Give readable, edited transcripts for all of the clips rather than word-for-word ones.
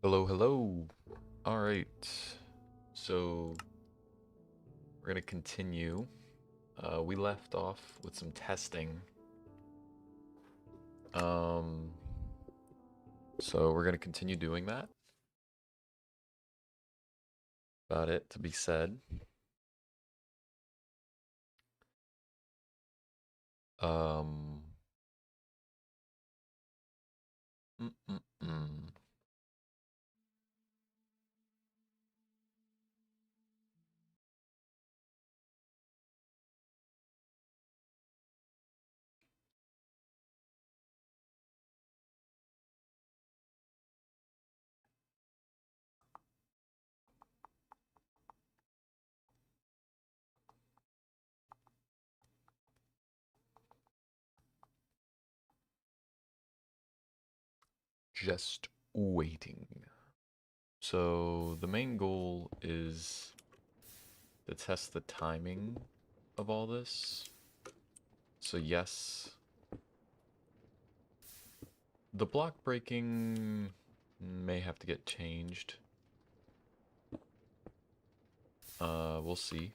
Hello, hello. All right. So we're gonna continue. We left off with some testing. Um, so we're gonna continue doing that. About it to be said. Um, mm, mm, mm. Just waiting. So the main goal is to test the timing of all this. So yes, the block breaking may have to get changed. We'll see.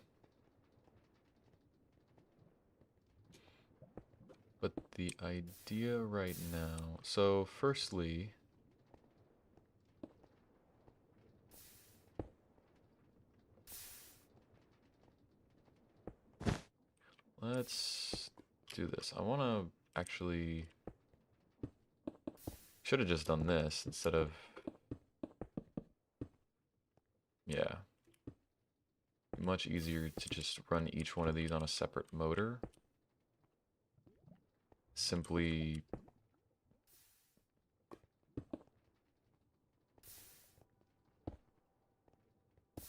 But the idea right now, so firstly, let's do this. I want to actually, should have just done this instead of, yeah, much easier to just run each one of these on a separate motor. Simply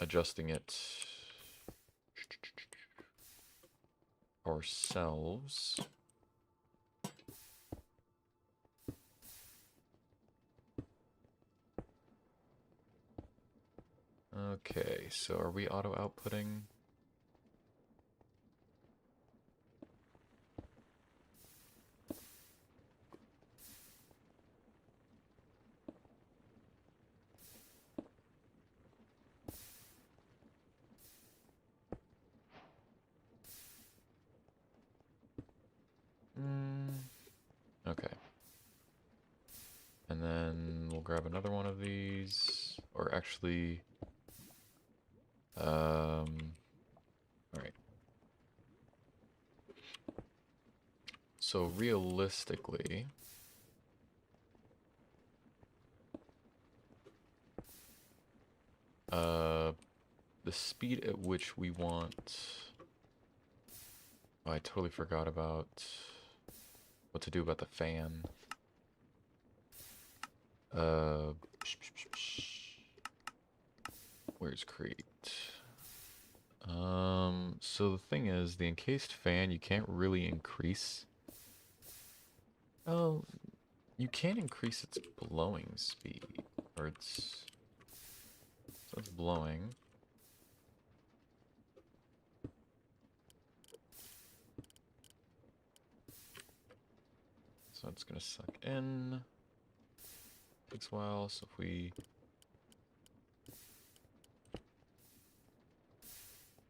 adjusting it ourselves. Okay, so are we auto outputting? Okay. And then we'll grab another one of these, or actually, all right. So realistically, the speed at which we want. Oh, I totally forgot about what to do about the fan. Uh, where's create? So the thing is, the encased fan you can't really increase. Oh, you can increase its blowing speed, or so it's blowing. So it's gonna suck in. Takes a while, so if we...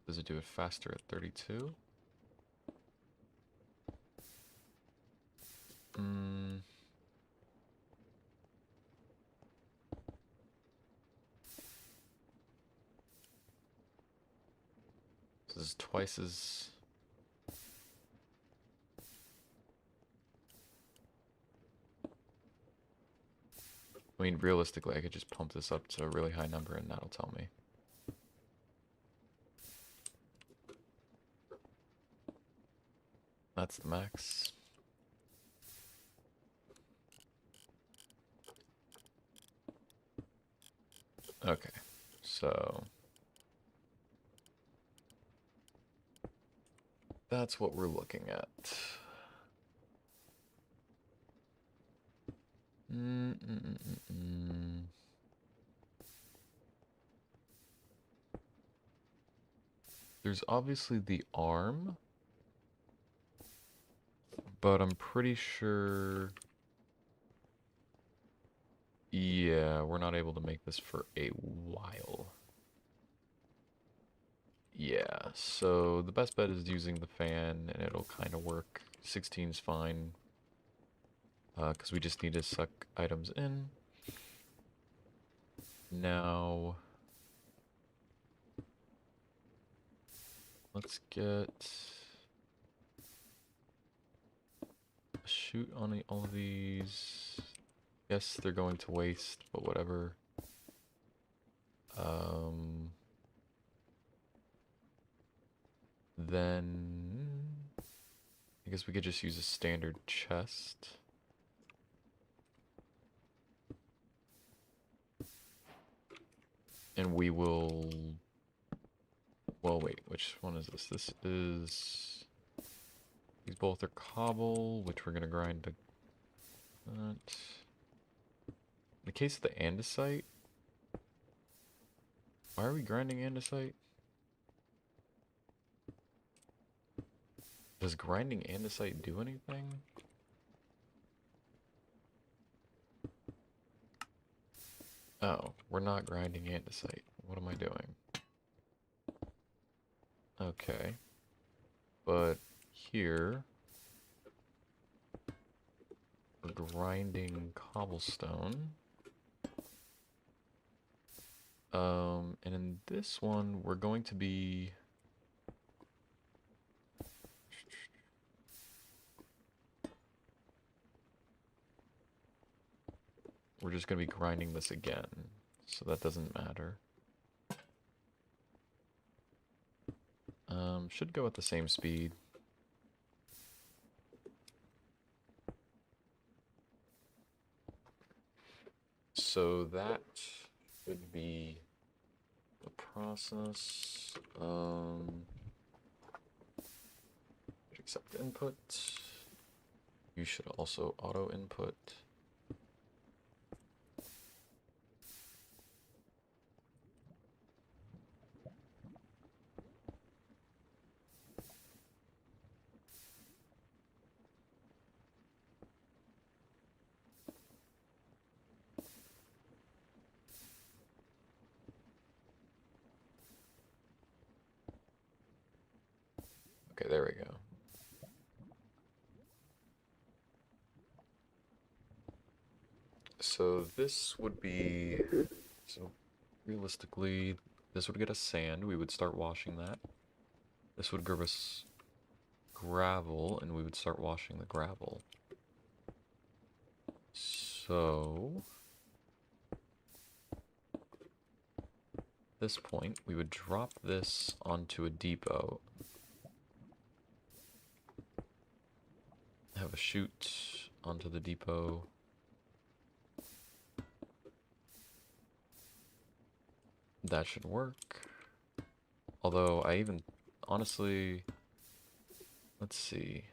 Does it do it faster at 32? This is twice as... I mean, realistically, I could just pump this up to a really high number and that'll tell me. That's the max. Okay, so... That's what we're looking at. There's obviously the arm, but I'm pretty sure Yeah, we're not able to make this for a while. Yeah, so the best bet is using the fan, and it'll kind of work. 16's fine, because we just need to suck items in. Now, let's get a shoot on all of these. Yes, they're going to waste, but whatever. Then I guess we could just use a standard chest. And we will... Well, wait, which one is this? This is... These both are cobble, which we're going to grind to... In the case of the andesite... Why are we grinding andesite? Does grinding andesite do anything? Oh, we're not grinding andesite. What am I doing? Okay. But here... We're grinding cobblestone. And in this one, we're going to be... We're just going to be grinding this again, so that doesn't matter. Should go at the same speed. So that should be the process. Accept input. You should also auto input. Okay, there we go. So this would be, so realistically, this would get us sand. We would start washing that. This would give us gravel, and we would start washing the gravel. So, at this point, we would drop this onto a depot. Have a chute onto the depot. That should work. Although I even, honestly, let's see.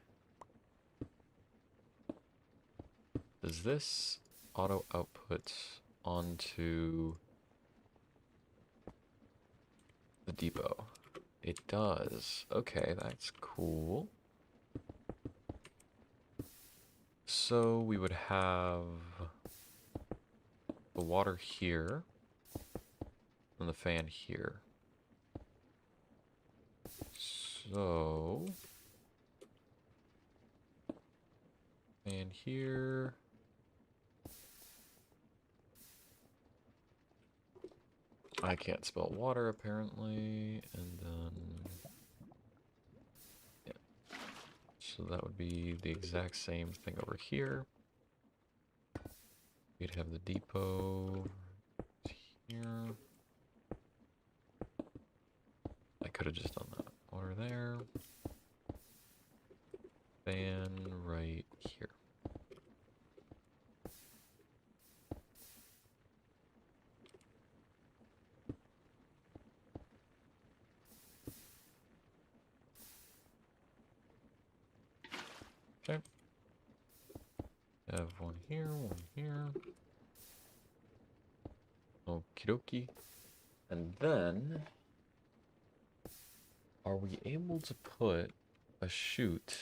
Does this auto output onto the depot? It does. Okay, that's cool. So we would have the water here and the fan here. So fan here. I can't spell water apparently, and then yeah. So that would be the exact same thing over here. We'd have the depot here. I could have just done that. Water there. Fan right here. Okay. Have one here, one here. Okie dokie. And then, are we able to put a chute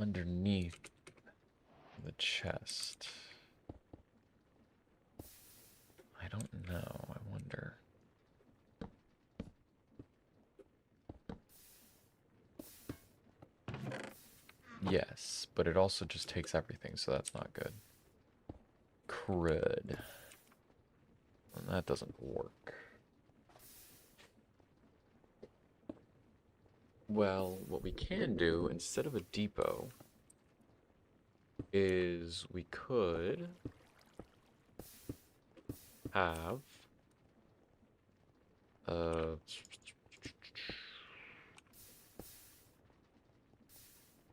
underneath the chest? I don't know. I wonder. Yes, but it also just takes everything, so that's not good. Crud. And that doesn't work. Well, what we can do instead of a depot is we could have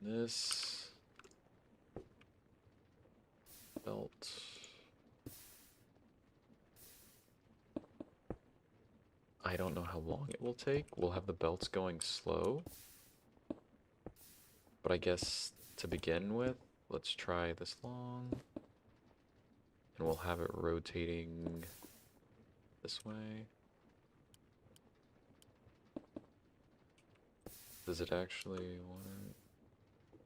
this belt. I don't know how long it will take. We'll have the belts going slow. But I guess to begin with, let's try this long. And we'll have it rotating this way. Does it actually want it?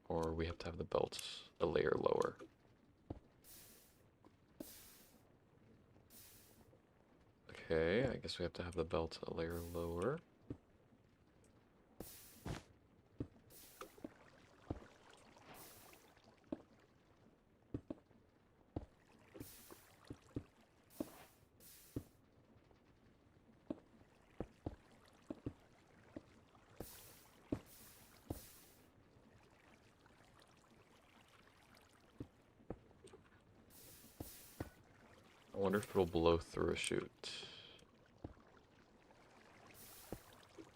Or we have to have the belt a layer lower? Okay, I guess we have to have the belt a layer lower. I wonder if it'll blow through a chute.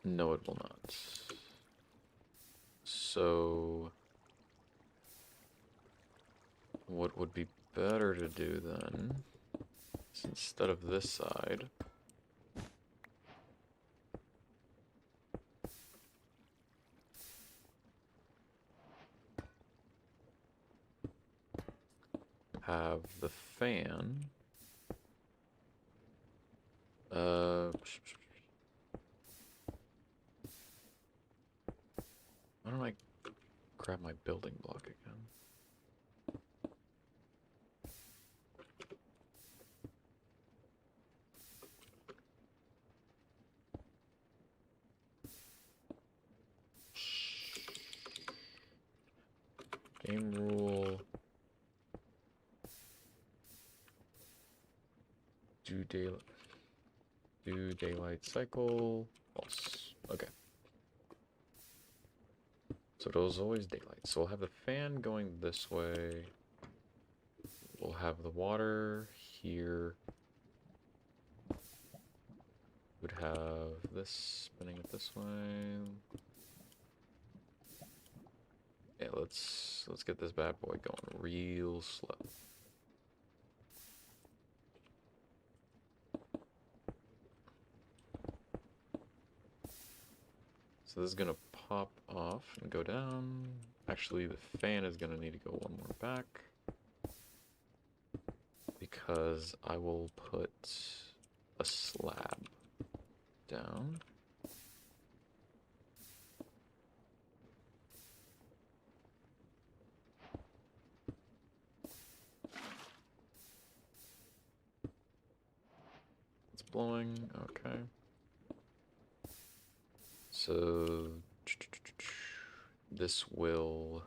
No, it will not. So, what would be better to do then is instead of this side, have the fan. Why don't I grab my building block again? Game rule. Do daylight cycle. False. Okay. So it was always daylight. So we'll have the fan going this way. We'll have the water here. Would have this spinning it this way. Yeah, let's get this bad boy going real slow. So this is gonna pop off and go down. Actually, the fan is gonna need to go one more back because I will put a slab down. It's blowing, okay. So this will...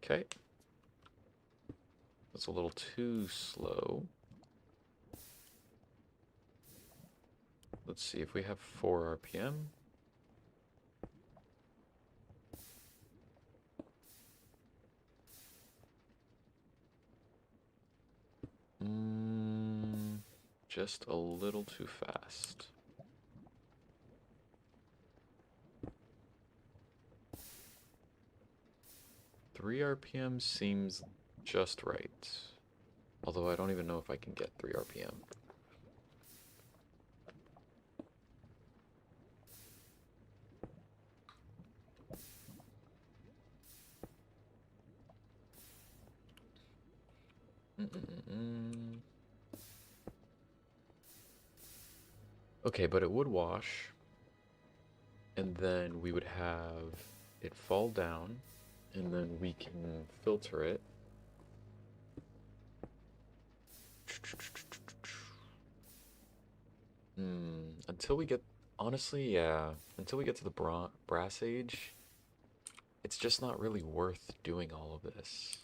Okay. That's a little too slow. Let's see if we have 4 RPM. Just a little too fast. Three RPM seems just right. Although I don't even know if I can get 3 RPM. Okay, but it would wash. And then we would have it fall down, and then we can filter it. Until we get, honestly, yeah, until we get to the brass age, it's just not really worth doing all of this.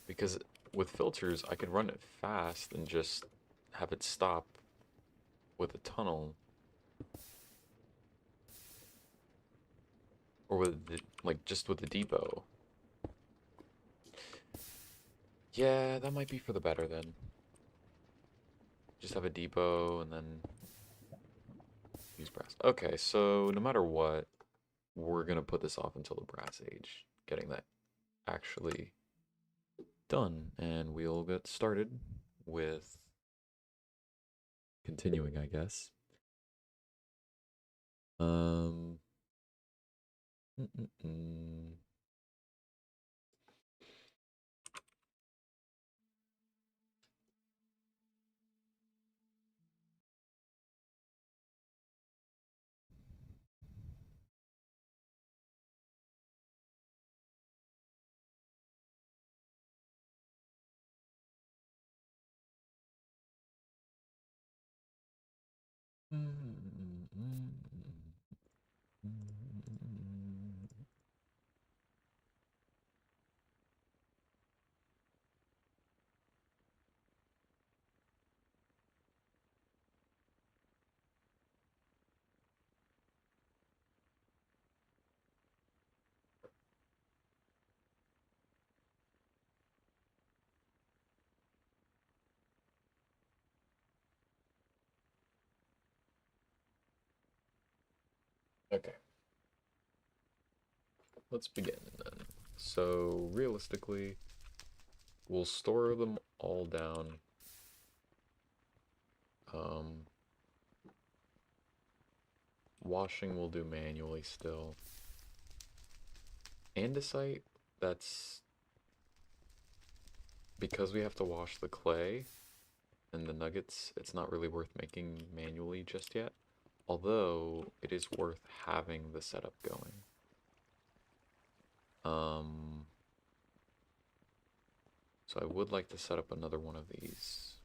Because with filters, I can run it fast and just have it stop with a tunnel. Or with the, like, just with the depot. Yeah, that might be for the better then. Just have a depot and then use brass. Okay, so no matter what, we're gonna put this off until the brass age. Getting that actually done. And we'll get started with continuing, I guess. Um... Okay. Let's begin then. So, realistically, we'll store them all down. Washing we'll do manually still. Andesite, that's because we have to wash the clay and the nuggets, it's not really worth making manually just yet. Although, it is worth having the setup going. So I would like to set up another one of these.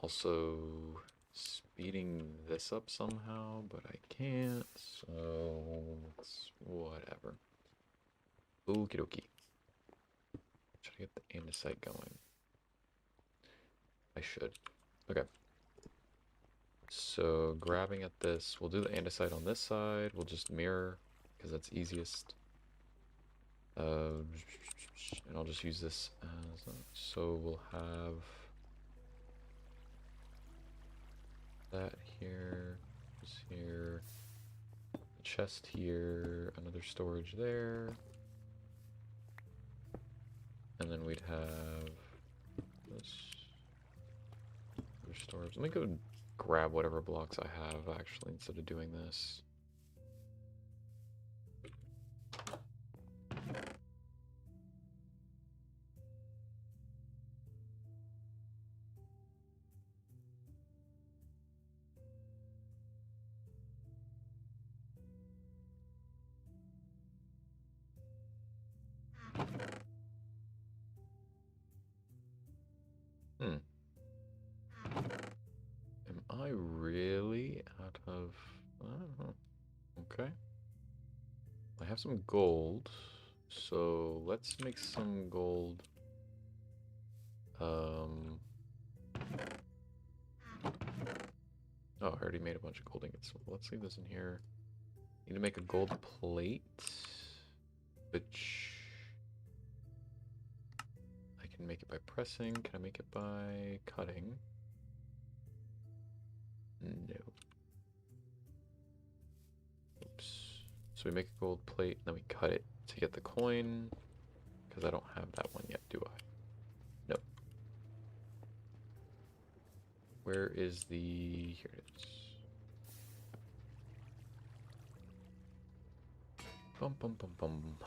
Also, speeding this up somehow, but I can't, so it's whatever. Okie dokie. Should I get the andesite going? I should. Okay. So grabbing at this, we'll do the andesite on this side. We'll just mirror, because that's easiest. And I'll just use this as, so we'll have that here, this here, a chest here, another storage there, and then we'd have this other storage. Let me go grab whatever blocks I have actually instead of doing this. Am I really out of... I don't know. Okay. I have some gold, so let's make some gold. Oh, I already made a bunch of gold ingots. So let's leave this in here. Need to make a gold plate, which I can make it by pressing. Can I make it by cutting? No. Oops. So we make a gold plate, and then we cut it to get the coin, because I don't have that one yet, do I? Nope. Where is the... Here it is. Bum bum bum bum.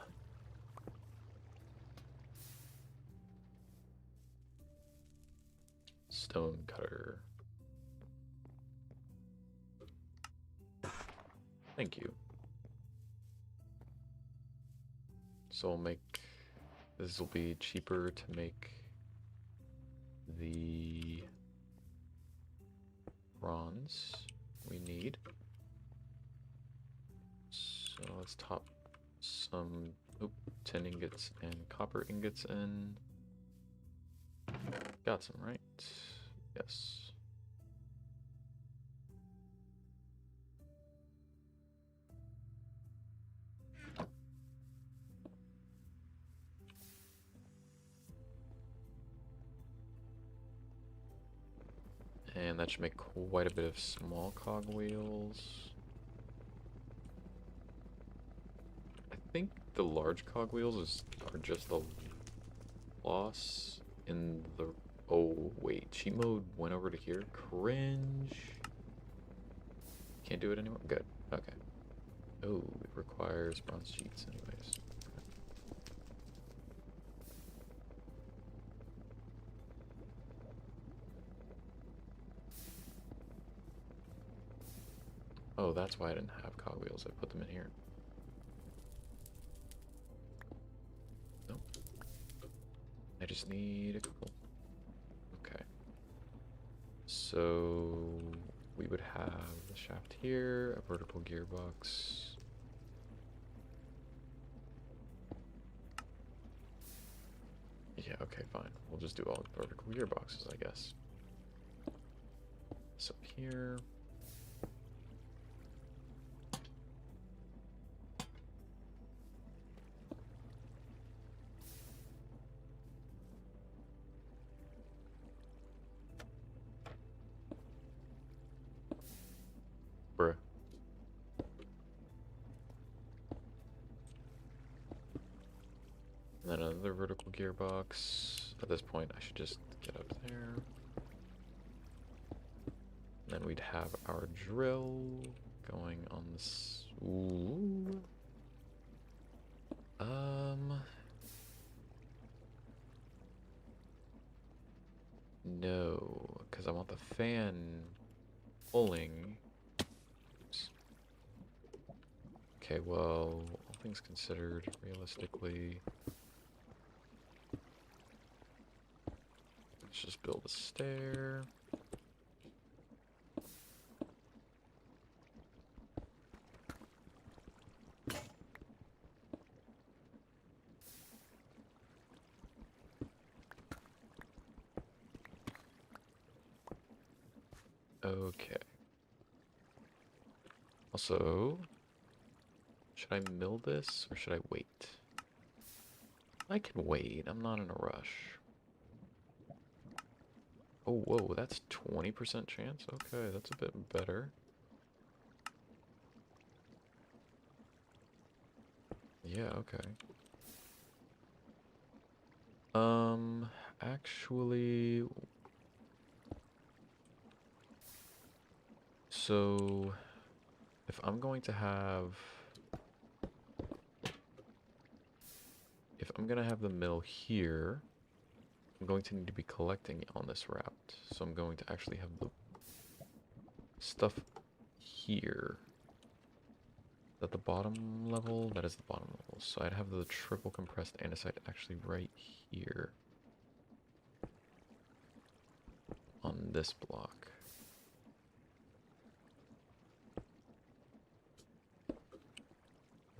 Stone cutter. Thank you. So we'll make... This will be cheaper to make the bronze we need. So let's top some tin ingots and copper ingots in. Got some, right? Yes. And that should make quite a bit of small cogwheels. I think the large cogwheels are just the loss in the... Oh, wait. Cheat mode went over to here? Cringe. Can't do it anymore? Good. Okay. Oh, it requires bronze cheats anyways. Oh, that's why I didn't have cogwheels. I put them in here. Nope. I just need a couple. Okay. So we would have the shaft here, a vertical gearbox. Yeah, okay, fine. We'll just do all vertical gearboxes, I guess. So here. Bruh. And then another vertical gearbox. At this point, I should just get up there. And then we'd have our drill going on this. Ooh. No, because I want the fan pulling. Oops. Okay, well, all things considered, realistically, let's just build a stair. Okay. Also, should I mill this or should I wait? I can wait. I'm not in a rush. Oh, whoa, that's 20% chance? Okay, that's a bit better. Yeah, okay. Actually... So, if I'm going to have... If I'm going to have the mill here, I'm going to need to be collecting on this route. So I'm going to actually have the stuff here. At the bottom level? That is the bottom level. So I'd have the triple compressed andesite actually right here. On this block.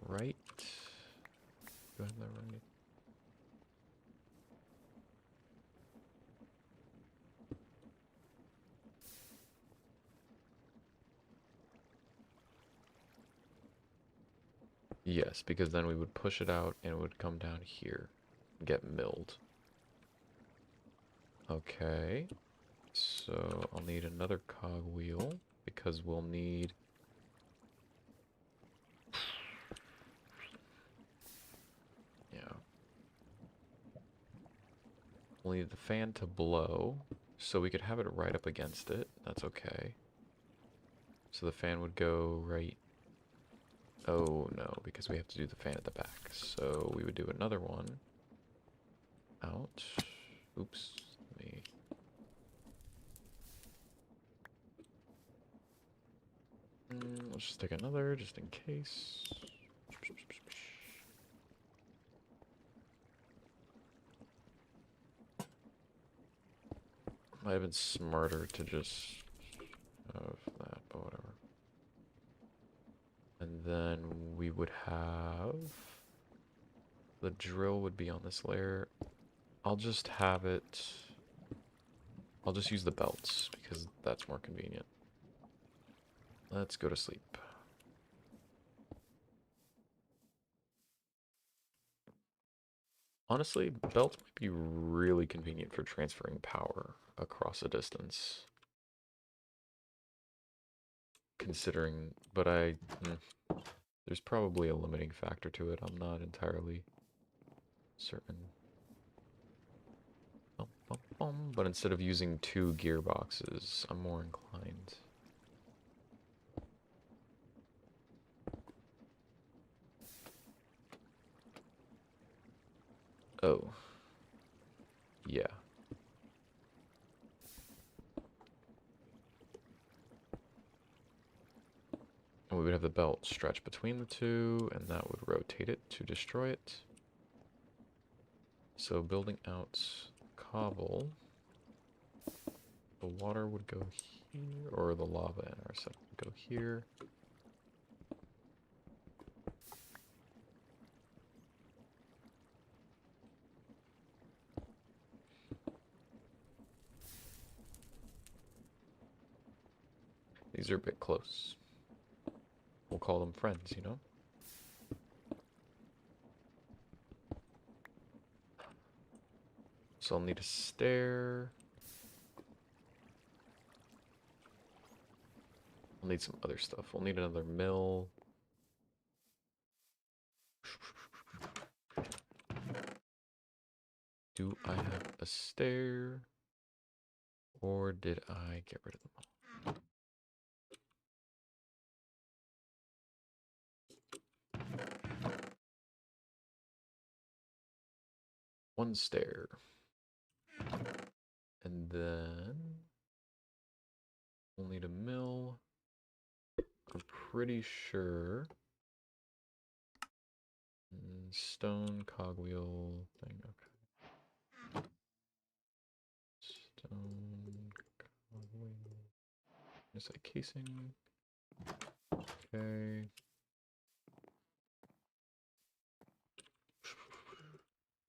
Right? Do I have that right? Yes, because then we would push it out and it would come down here and get milled. Okay. So I'll need another cogwheel because we'll need... Yeah. We'll need the fan to blow so we could have it right up against it. That's okay. So the fan would go right... Oh no, because we have to do the fan at the back. So we would do another one. Out. Oops. Let me... Let's just take another, just in case. Might have been smarter to just have that, but whatever. And then we would have... the drill would be on this layer. I'll just have it... I'll just use the belts, because that's more convenient. Let's go to sleep. Honestly, belts might be really convenient for transferring power across a distance. Considering, but there's probably a limiting factor to it. I'm not entirely certain. But instead of using 2 gearboxes, I'm more inclined. Oh. Yeah. And we would have the belt stretch between the 2, and that would rotate it to destroy it. So building out cobble, the water would go here, or the lava in our set would go here. These are a bit close. We'll call them friends, you know? So I'll need a stair. We'll need some other stuff. We'll need another mill. Do I have a stair? Or did I get rid of them all? One stair. And then we'll need a mill. I'm pretty sure. Stone cogwheel thing, okay. Stone cogwheel. Is that casing? Okay.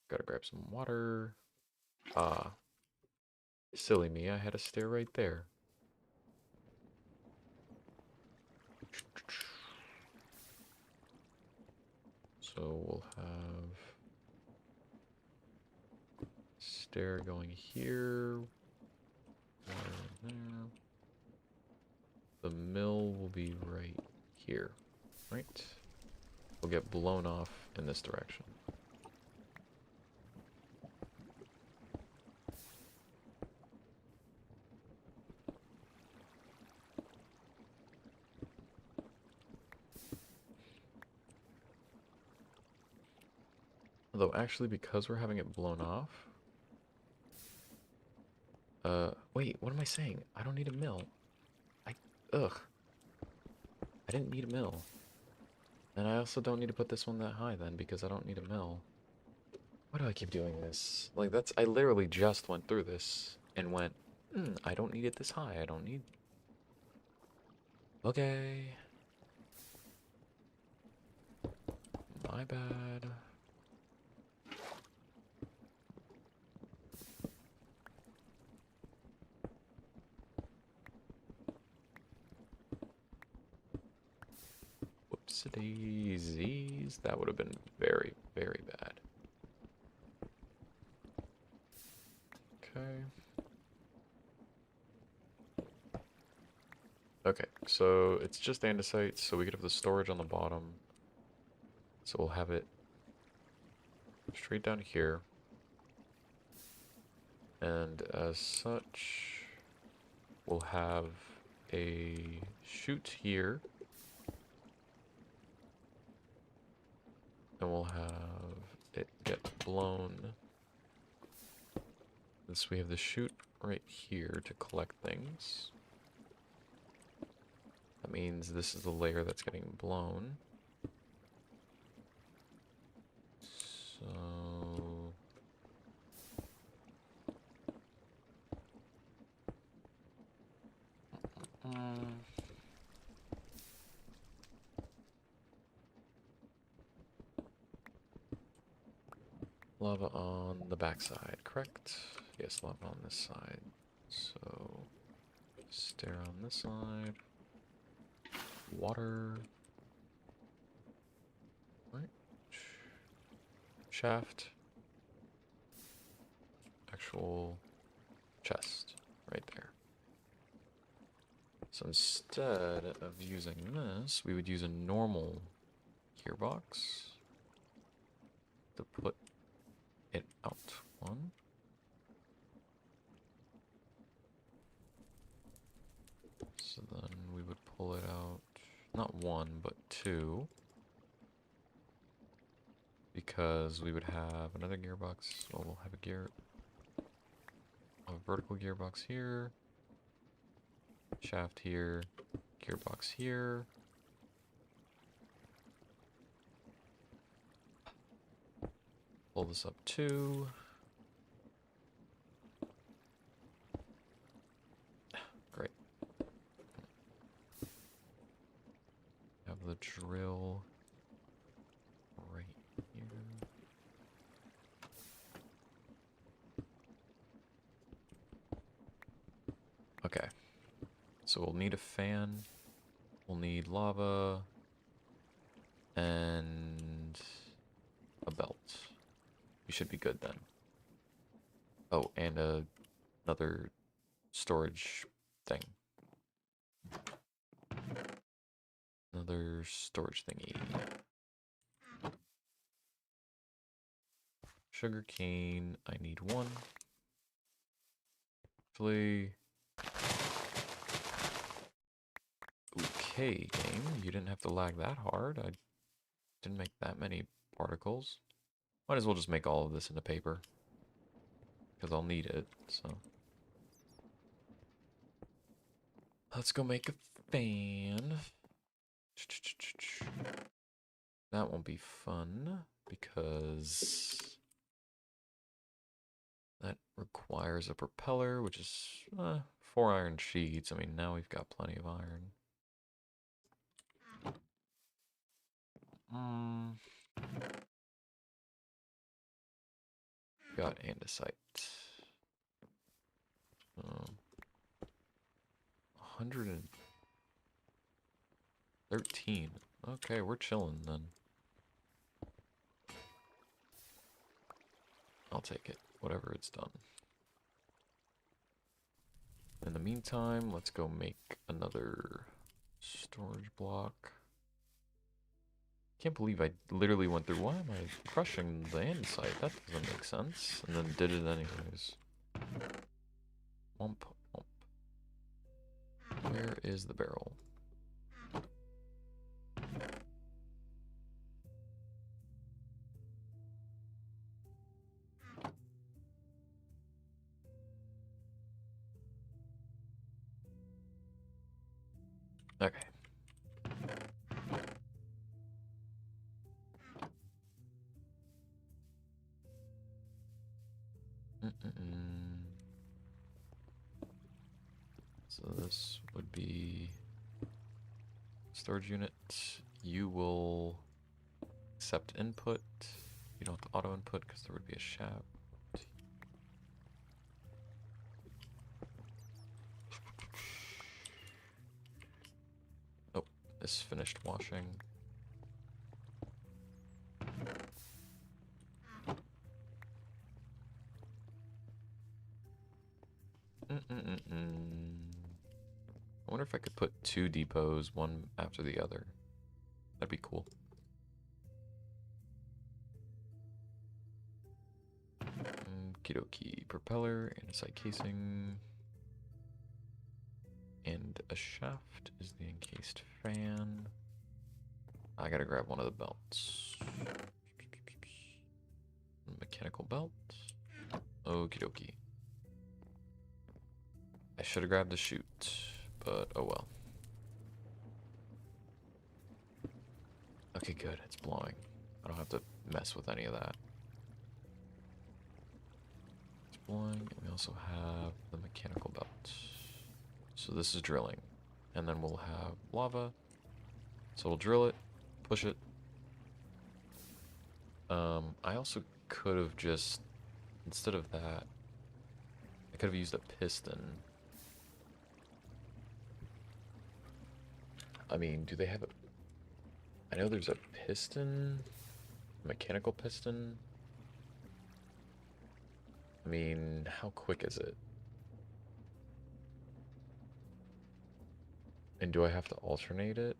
Gotta grab some water. Ah. Silly me, I had a stair right there. So we'll have stair going here. There. The mill will be right here, right? We'll get blown off in this direction. Although actually, because we're having it blown off... wait, what am I saying? I don't need a mill. Ugh. I didn't need a mill. And I also don't need to put this one that high then, because I don't need a mill. Why do I keep doing this? Like, I literally just went through this and went, I don't need it this high. I don't need... Okay. My bad. Whoopsie-daisies. That would have been very, very bad. Okay. Okay, so it's just andesite, so we could have the storage on the bottom. So we'll have it straight down here. And as such, we'll have a chute here. And we'll have it get blown. So we have the chute right here to collect things. That means this is the layer that's getting blown. So... lava on the backside, correct? Yes, lava on this side. So, stair on this side. Water. Right. Shaft. Actual chest right there. So instead of using this, we would use a normal gearbox to put it out. One. So then we would pull it out, not one, but two. Because we would have another gearbox. Well, we'll have a vertical gearbox here. Shaft here. Gearbox here. Pull this up too. Great. Have the drill right here. Okay. So we'll need a fan. We'll need lava. And a belt. We should be good then. Oh, and another storage thing. Another storage thingy. Sugar cane, I need one. Actually... Okay, game, you didn't have to lag that hard. I didn't make that many particles. Might as well just make all of this into paper. Because I'll need it, so... Let's go make a fan. That won't be fun, because... that requires a propeller, which is 4 iron sheets. I mean, now we've got plenty of iron. Got andesite. 113. Okay, we're chilling then. I'll take it, whatever it's done. In the meantime, let's go make another storage block. Can't believe I literally went through. Why am I crushing the andesite? That doesn't make sense. And then did it anyways. Womp, womp. Where is the barrel? Okay. So this would be storage unit. You will accept input. You don't have to auto input because there would be a shaft. Oh, this finished washing. I wonder if I could put 2 depots, one after the other. That'd be cool. Kidoki propeller, andesite casing, and a shaft is the encased fan. I gotta grab one of the belts. Mechanical belt. Okie dokie. I should have grabbed the chute, but oh well. Okay, good. It's blowing. I don't have to mess with any of that. It's blowing, and we also have the mechanical belt. So this is drilling. And then we'll have lava. So we'll drill it, push it. I also could have just, instead of that, I could have used a piston. I mean, do they have a... I know there's a piston, mechanical piston. I mean, how quick is it? And do I have to alternate it?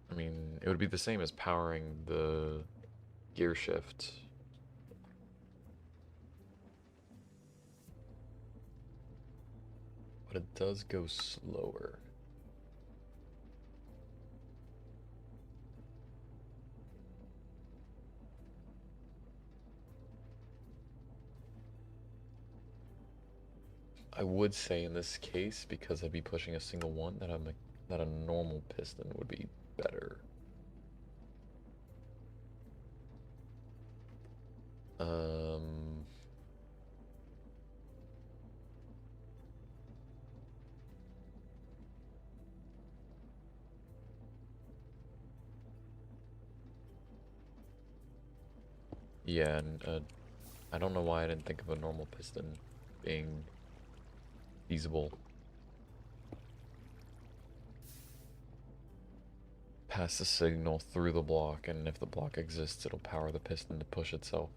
I mean, it would be the same as powering the gear shift. But it does go slower. I would say in this case, because I'd be pushing a single one, that a normal piston would be better. Um, yeah, and I don't know why I didn't think of a normal piston being feasible. Pass the signal through the block, and if the block exists, it'll power the piston to push itself.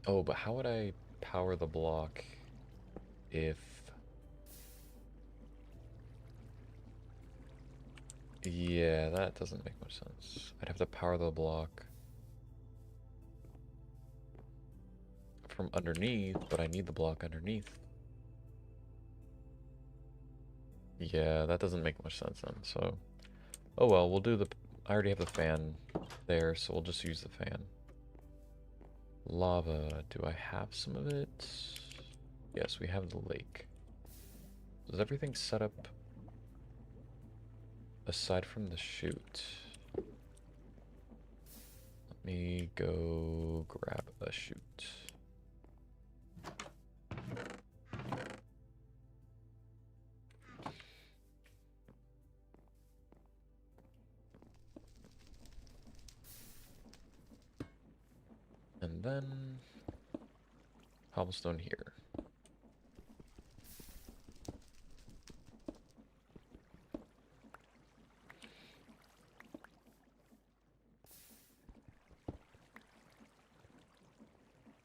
Oh, but how would I power the block if... Yeah, that doesn't make much sense. I'd have to power the block from underneath, but I need the block underneath. Yeah, that doesn't make much sense then, so... Oh well, we'll do the... I already have the fan there, so we'll just use the fan. Lava, do I have some of it? Yes, we have the lake. Is everything set up aside from the chute? Let me go grab a chute. And then cobblestone here.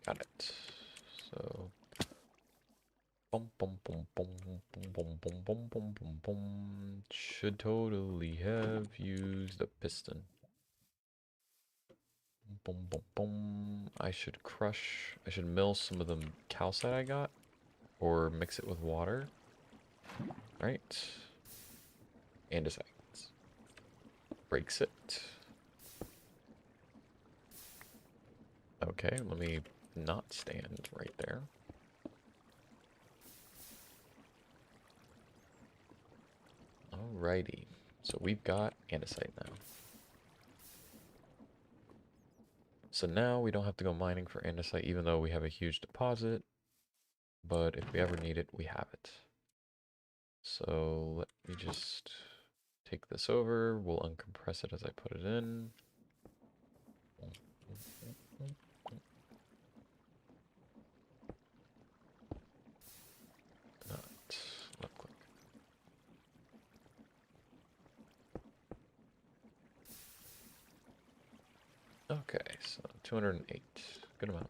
Got it. So boom boom boom boom boom boom boom boom boom boom boom. Should totally have used a piston. Boom boom boom. I should mill some of the calcite I got, or mix it with water. Right? Andesite. Breaks it. Okay, let me not stand right there. Alrighty. So we've got andesite now. So now we don't have to go mining for andesite, even though we have a huge deposit. But if we ever need it, we have it. So let me just take this over. We'll uncompress it as I put it in. Not left click. Okay, so 208. Good amount.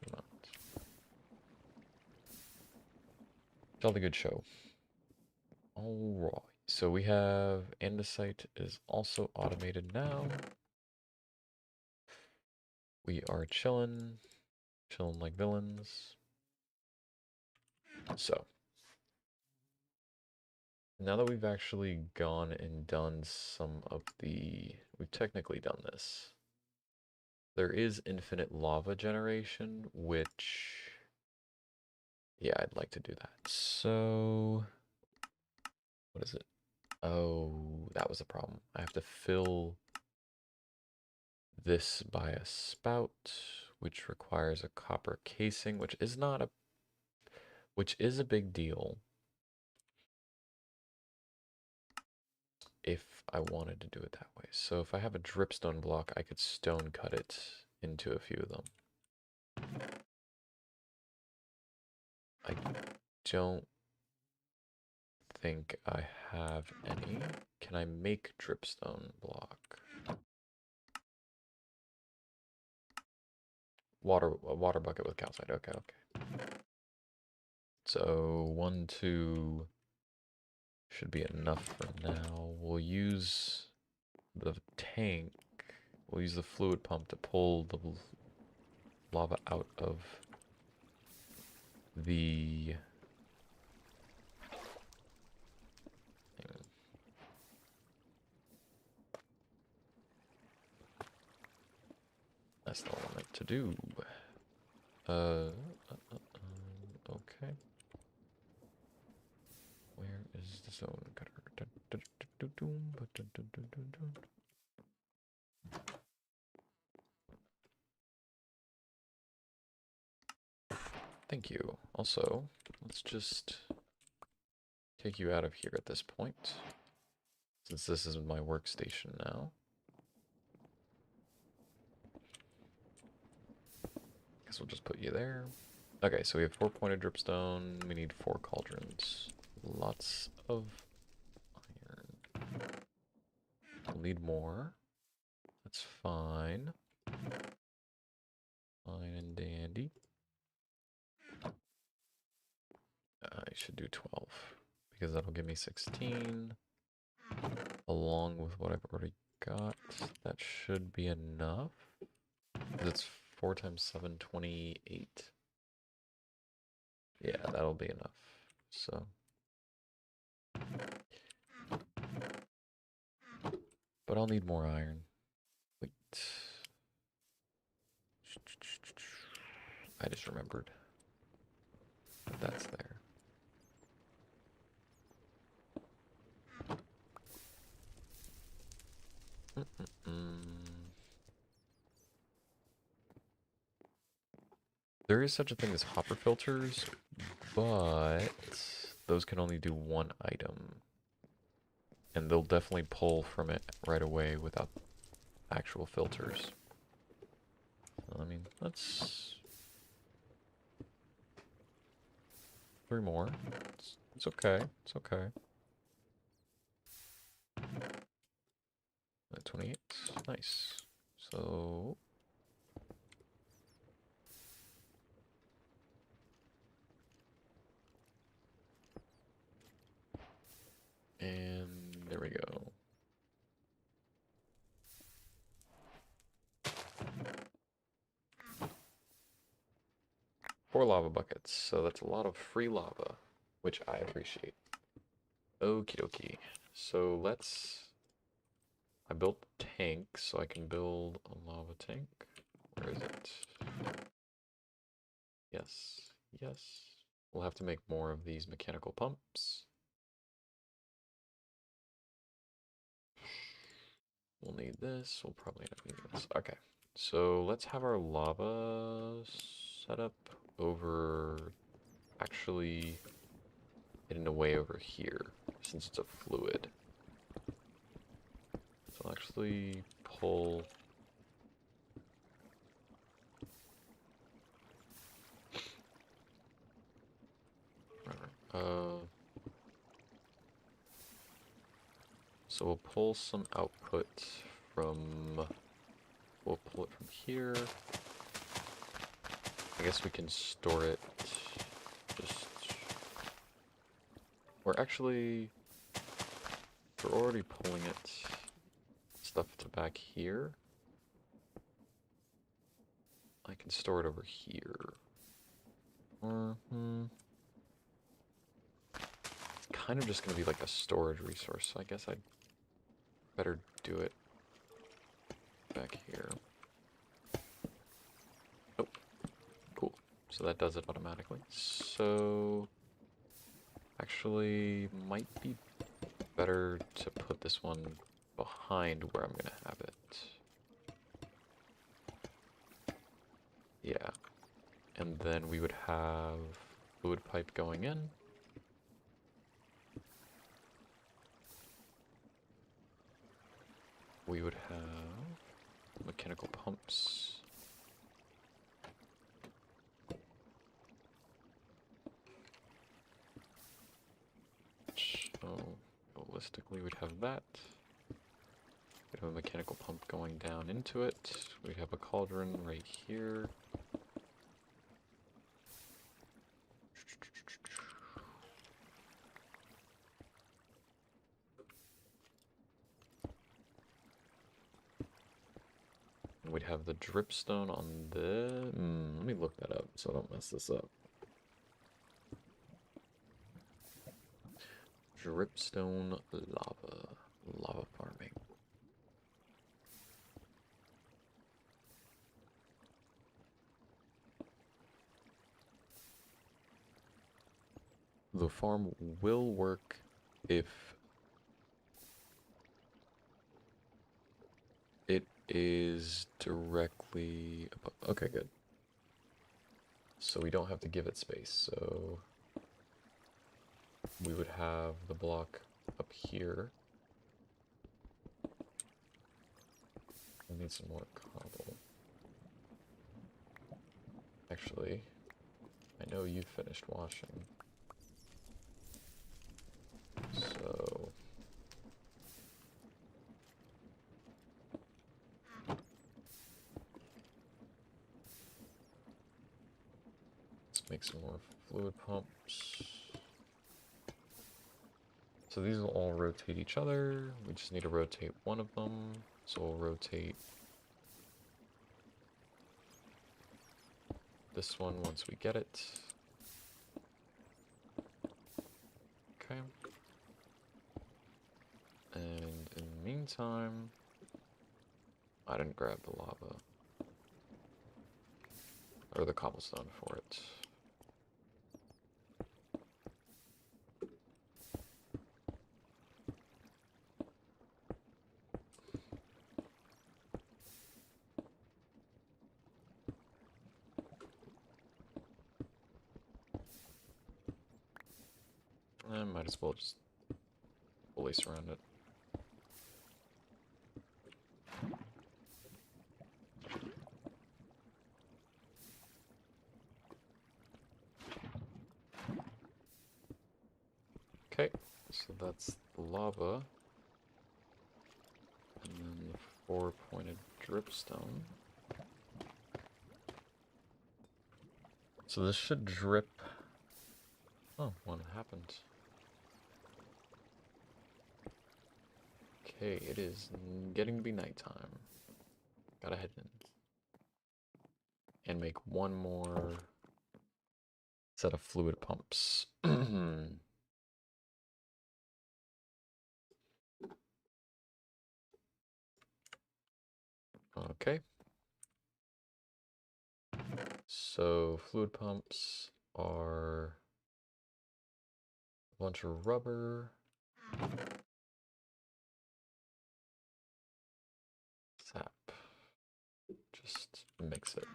Good amount. Jolly good show. Alright, so we have andesite is also automated now. We are chilling like villains. So, now that we've actually gone and done some of the... We've technically done this. There is infinite lava generation, which Yeah, I'd like to do that. So, what is it? Oh, that was the problem. I have to fill this by a spout, which requires a copper casing, which is a big deal if I wanted to do it that way. So if I have a dripstone block, I could stone cut it into a few of them. I don't think I have any. Can I make dripstone block? A water bucket with calcite. Okay, okay. So 1, 2 should be enough for now. We'll use the tank. We'll use the fluid pump to pull the lava out of the... That's not what I meant to do. Okay. Where is the zone cutter? Thank you. Also, let's just take you out of here at this point, since this is my workstation now. Guess we'll just put you there. Okay, so we have 4 pointed dripstone. We need 4 cauldrons. Lots of iron. We'll need more. That's fine. Fine and dandy. I should do 12, because that'll give me 16, along with what I've already got. That should be enough. It's 4 times 7, 28. Yeah, that'll be enough. So, but I'll need more iron. Wait. I just remembered that that's there. There is such a thing as hopper filters, but those can only do 1 item. And they'll definitely pull from it right away without actual filters. I mean, let's... 3 more. It's okay. It's okay. 28. Nice. So... And there we go. Four lava buckets, so that's a lot of free lava, which I appreciate. Okie dokie. So I built a tank, so I can build a lava tank. Where is it? Yes, yes. We'll have to make more of these mechanical pumps. We'll need this. We'll probably end up needing this. Okay. So let's have our lava set up over, actually hidden away over here, since it's a fluid. So I'll actually pull... so we'll pull some output from... We'll pull it from here. I guess we can store it just... Or actually... We're already pulling it stuff to back here. I can store it over here. It's kind of just going to be like a storage resource, so I guess I'd better do it back here. Oh, cool. So so that does it automatically. So, actually, might be better to put this one behind where I'm gonna have it. Yeah. And then we would have fluid pipe going in. We would have mechanical pumps. So, realistically, we'd have that. We'd have a mechanical pump going down into it. We'd have a cauldron right here. And we'd have the dripstone on the... let me look that up so I don't mess this up. Dripstone lava. Lava farming. The farm will work if it is directly above. Okay, good. So we don't have to give it space. So we would have the block up here. I need some more cobble. Actually, I know you finished washing. So let's make some more fluid pumps. So these will all rotate each other. We just need to rotate one of them. So we'll rotate this one once we get it. Okay. And in the meantime, I didn't grab the lava. Or the cobblestone for it. I might as well just fully surround it. Okay, so that's the lava. And then the four-pointed dripstone. So this should drip... Oh, what happened? Okay, it is getting to be nighttime. Gotta head in. And make one more set of fluid pumps. Okay. So fluid pumps are a bunch of rubber. Sap. Just mix it.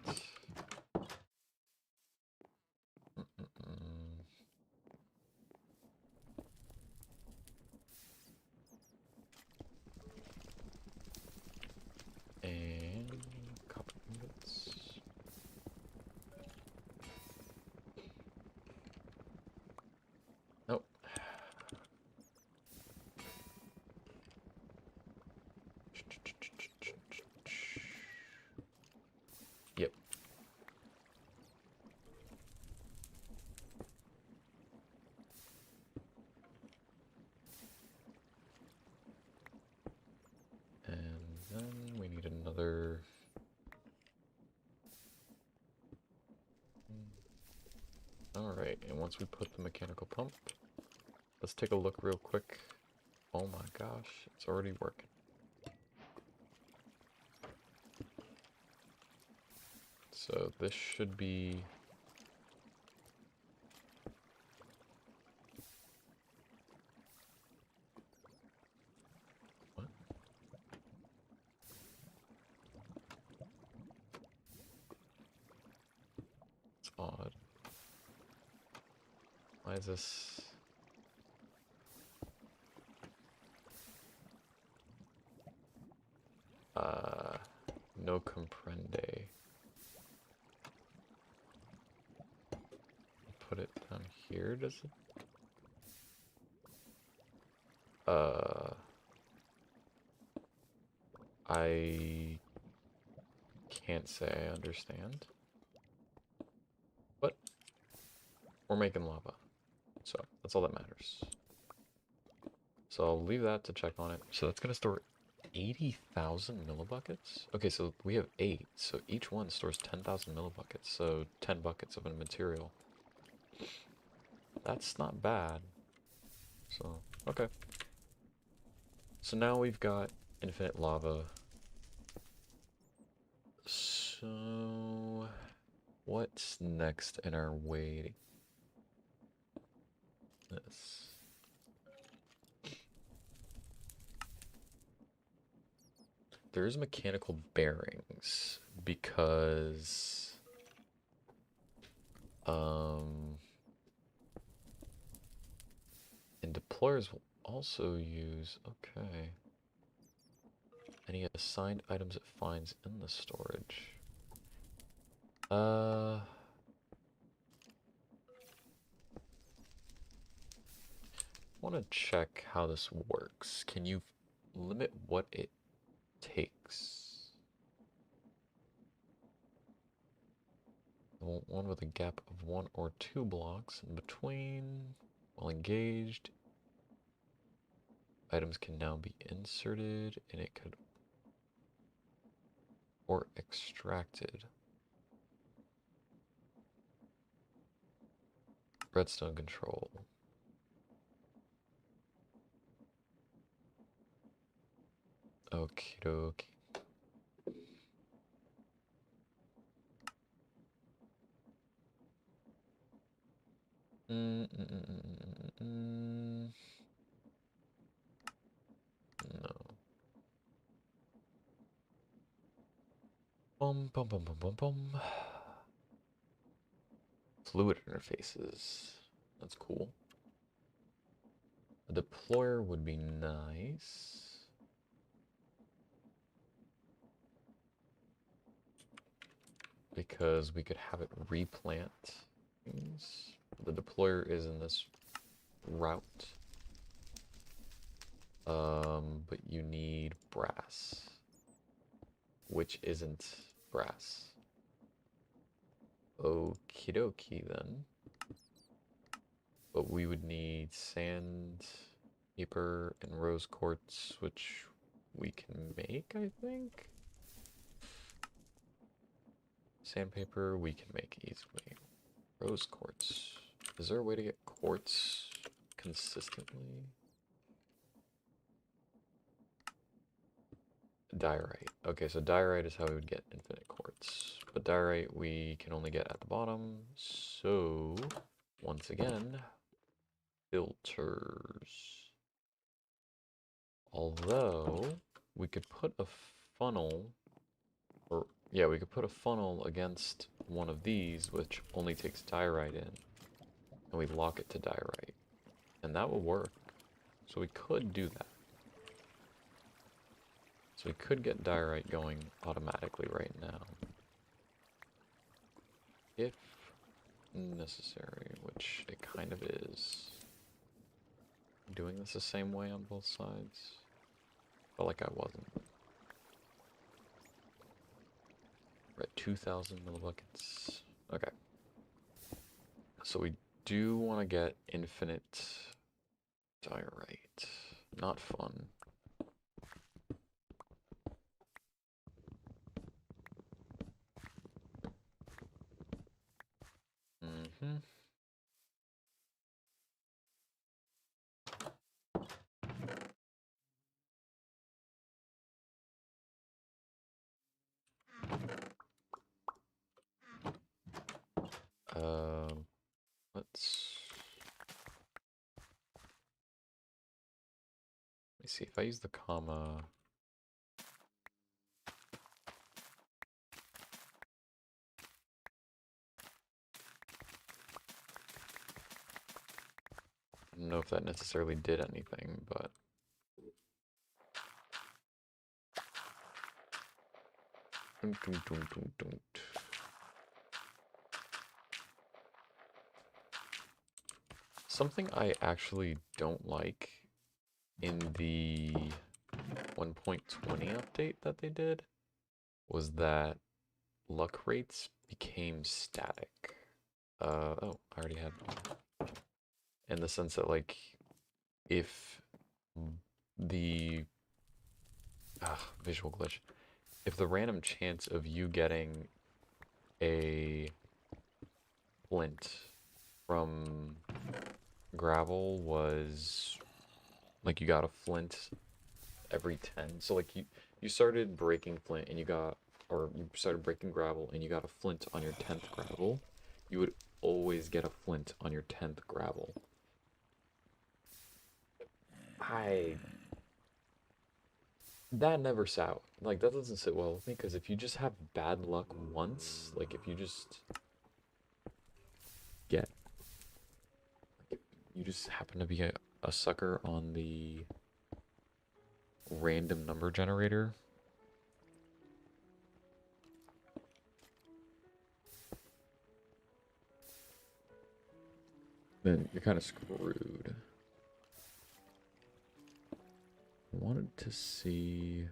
And copper ingots. Nope. Yep. And then we need another... Alright, and once we put the mechanical pump, let's take a look real quick. Oh my gosh, it's already working. So this should be odd. Why is this? No comprende. Put it down here, does it? I can't say I understand. But we're making lava. So that's all that matters. So I'll leave that to check on it. So that's gonna store 80,000 millibuckets? Okay, so we have 8, so each one stores 10,000 millibuckets, so 10 buckets of a material. That's not bad. So, okay. So now we've got infinite lava. So, what's next in our way? This. There's mechanical bearings because and deployers will also use okay. Any assigned items it finds in the storage. Want to check how this works. Can you limit what it takes? One with a gap of 1 or 2 blocks in between. While engaged, items can now be inserted and it could or extracted. Redstone control. Okie dokie. No. Bum bum bum bum bum bum. Fluid interfaces. That's cool. A deployer would be nice. Because we could have it replant things. The deployer is in this route. But you need brass. Which isn't brass. Okie dokie then. But we would need sand, paper, and rose quartz, which we can make, I think? Sandpaper we can make easily. Rose quartz. Is there a way to get quartz consistently? Diorite. Okay, so diorite is how we would get infinite quartz. But diorite we can only get at the bottom. So, once again, filters. Although, we could put a funnel, or yeah, we could put a funnel against one of these, which only takes diorite in, and we lock it to diorite. And that will work. So we could do that. So we could get diorite going automatically right now. If necessary, which it kind of is. Doing this the same way on both sides? Felt like I wasn't. We're at 2,000 millibuckets. Okay. So we do want to get infinite diorite. Not fun. Mm-hmm. Let's... Let me see, if I use the comma... don't know if that necessarily did anything, but... Dun, dun, dun, dun, dun. Something I actually don't like in the 1.20 update that they did was that luck rates became static. Oh, I already had... In the sense that, like, if the... visual glitch. If the random chance of you getting a flint from gravel was... Like, you got a flint every 10. So, like, you started breaking flint and you got... Or you started breaking gravel and you got a flint on your 10th gravel. You would always get a flint on your 10th gravel. That never sat... Like, that doesn't sit well with me, because if you just have bad luck once, like, if you just get... Like, you just happen to be a sucker on the random number generator, then you're kind of screwed. I wanted to see...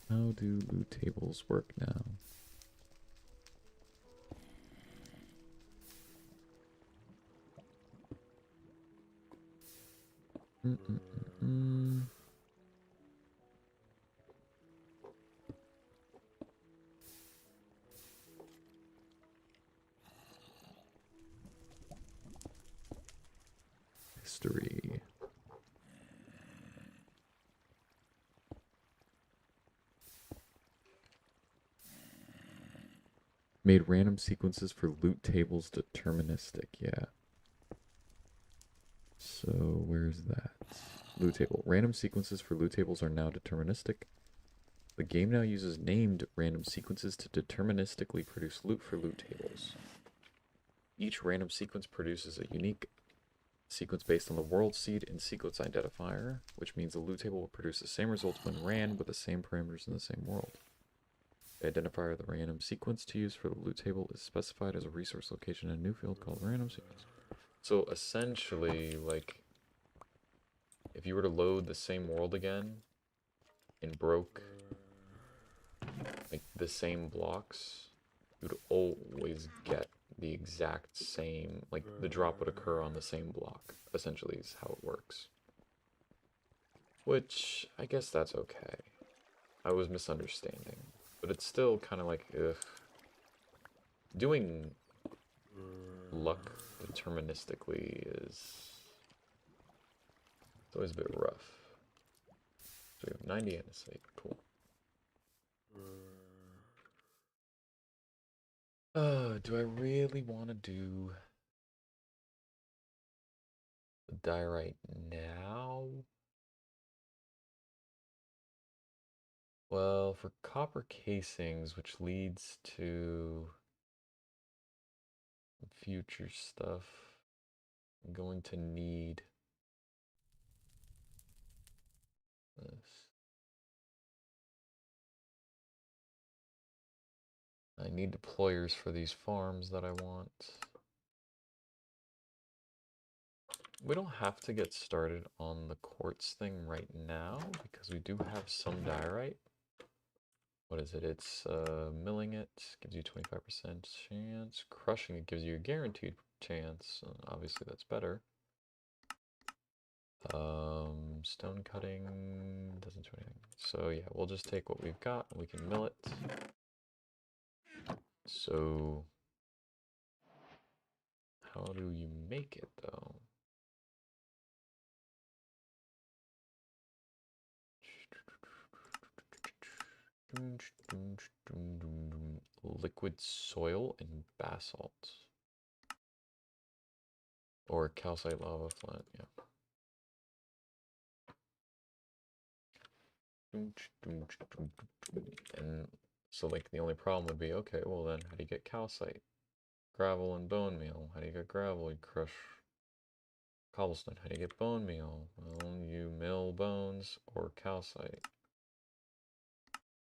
How do loot tables work now? History. Made random sequences for loot tables deterministic, yeah. So, where's that? Loot table. Random sequences for loot tables are now deterministic. The game now uses named random sequences to deterministically produce loot for loot tables. Each random sequence produces a unique sequence based on the world seed and sequence identifier, which means the loot table will produce the same results when ran with the same parameters in the same world. The identifier of the random sequence to use for the loot table is specified as a resource location in a new field called random sequence. So essentially, like, if you were to load the same world again and broke like the same blocks, you would always get the exact same, like the drop would occur on the same block, essentially is how it works. Which, I guess that's okay. I was misunderstanding. But it's still kind of like, ugh. Doing luck deterministically is... It's always a bit rough. So we have 90 and a save, cool. Do I really want to do the diorite now? Well, for copper casings, which leads to future stuff, I'm going to need this. I need deployers for these farms that I want. We don't have to get started on the quartz thing right now because we do have some diorite. What is it? It's milling it gives you 25% chance. Crushing it gives you a guaranteed chance. Obviously that's better. Stone cutting doesn't do anything. So yeah, we'll just take what we've got and we can mill it. So how do you make it though? Liquid soil and basalt. Or calcite lava flat, yeah. And so like the only problem would be, okay, well then how do you get calcite? Gravel and bone meal. How do you get gravel? You crush cobblestone. How do you get bone meal? Well, you mill bones or calcite.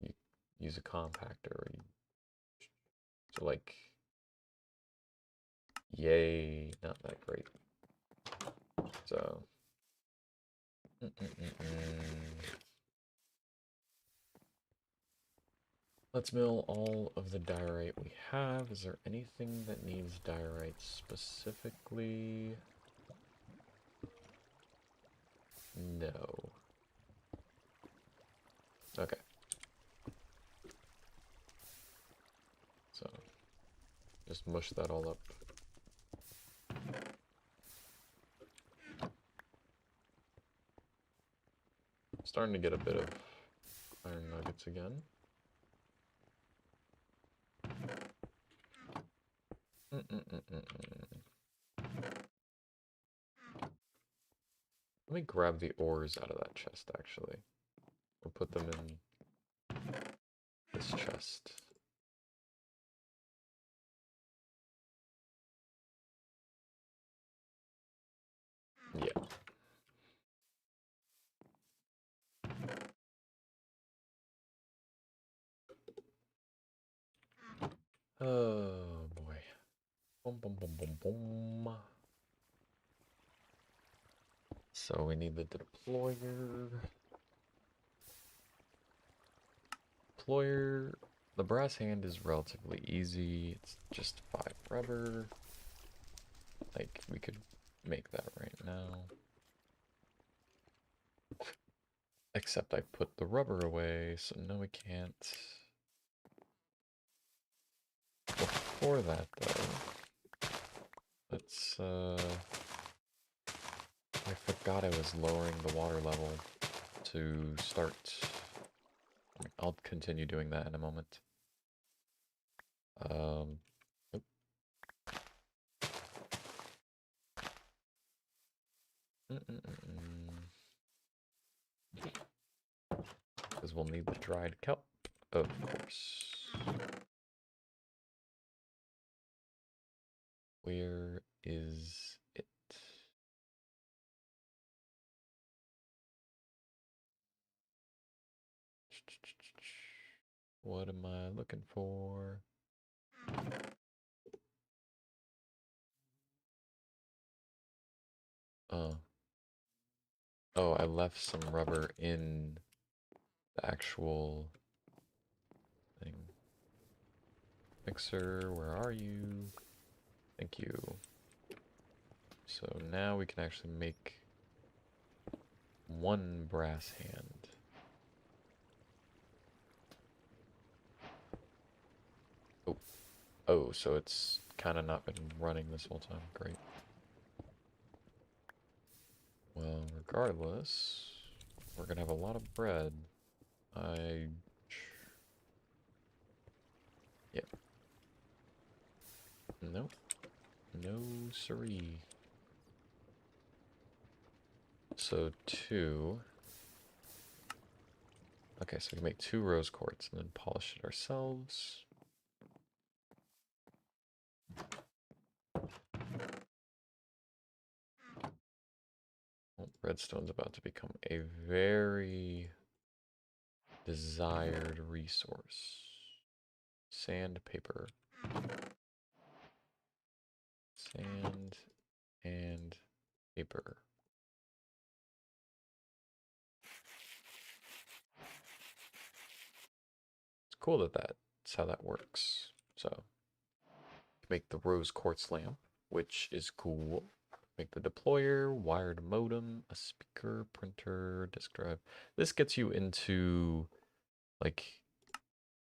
You use a compactor. Or you... So like, yay, not that great. So, let's mill all of the diorite we have. Is there anything that needs diorite specifically? No. Okay. So, just mush that all up. Starting to get a bit of iron nuggets again. Let me grab the ores out of that chest, actually. We'll put them in this chest. Yeah. Oh, boy. Boom, boom, boom, boom, boom. So we need the deployer. Deployer. The brass hand is relatively easy. It's just 5 rubber. Like, we could make that right now. Except I put the rubber away, so no we can't. Before that, though, let's, I forgot I was lowering the water level to start. I'll continue doing that in a moment. Nope. Because we'll need the dried kelp, of course. Where is it? What am I looking for? Oh. Oh, I left some rubber in the actual thing. Mixer, where are you? Thank you. So now we can actually make one brass hand. Oh, oh, so it's kind of not been running this whole time. Great. Well, regardless, we're gonna have a lot of bread. Yep. Nope. No siree. So 2. Okay, so we can make 2 rose quartz and then polish it ourselves. Well, redstone's about to become a very desired resource. Sandpaper. Sand and paper. It's cool that that's how that works. So, make the rose quartz lamp, which is cool. Make the deployer, wired modem, a speaker, printer, disk drive. This gets you into like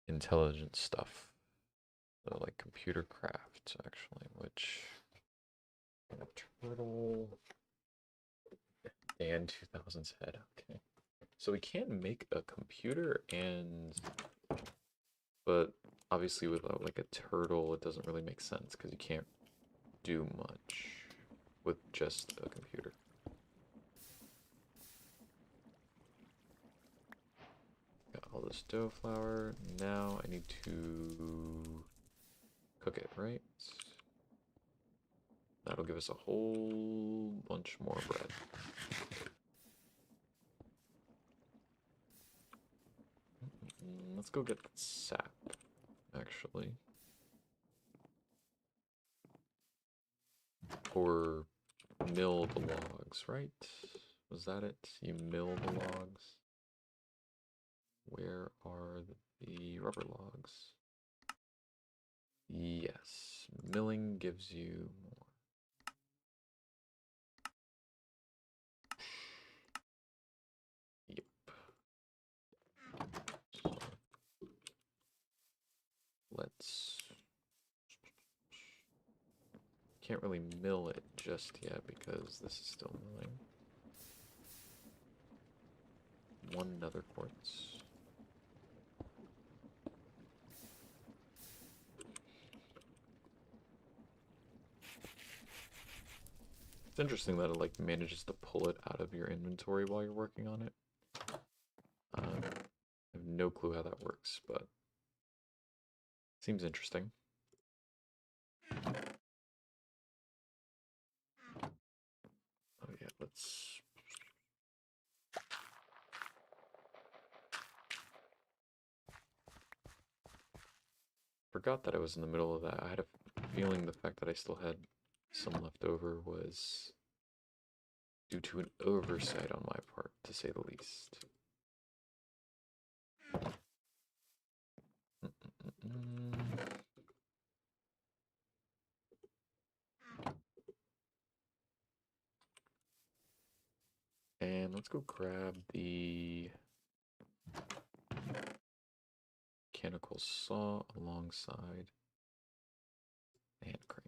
intelligent stuff. So, like computer craft, actually, which turtle and 2000's head. Okay. So we can make a computer but obviously without like a turtle, it doesn't really make sense because you can't do much with just a computer. Got all this dough flour. Now I need to cook it, right? That'll give us a whole bunch more bread. Let's go get sap, actually. Or mill the logs, right? Was that it? You mill the logs? Where are the rubber logs? Yes, milling gives you more. Yep. So let's... Can't really mill it just yet because this is still milling. One nether quartz. It's interesting that it like manages to pull it out of your inventory while you're working on it. I have no clue how that works, but seems interesting. Oh yeah, let's... Forgot that I was in the middle of that. I had a feeling the fact that I still had some left over was due to an oversight on my part, to say the least. And let's go grab the mechanical saw alongside hand crank.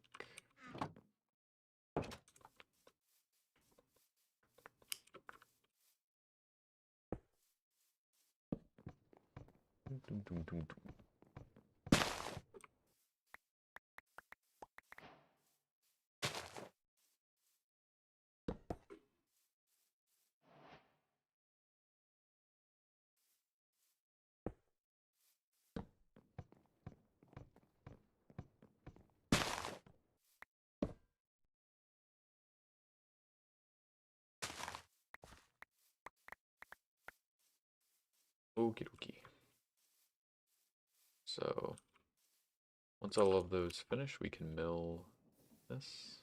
Okie dokie. So, once all of those finish, we can mill this.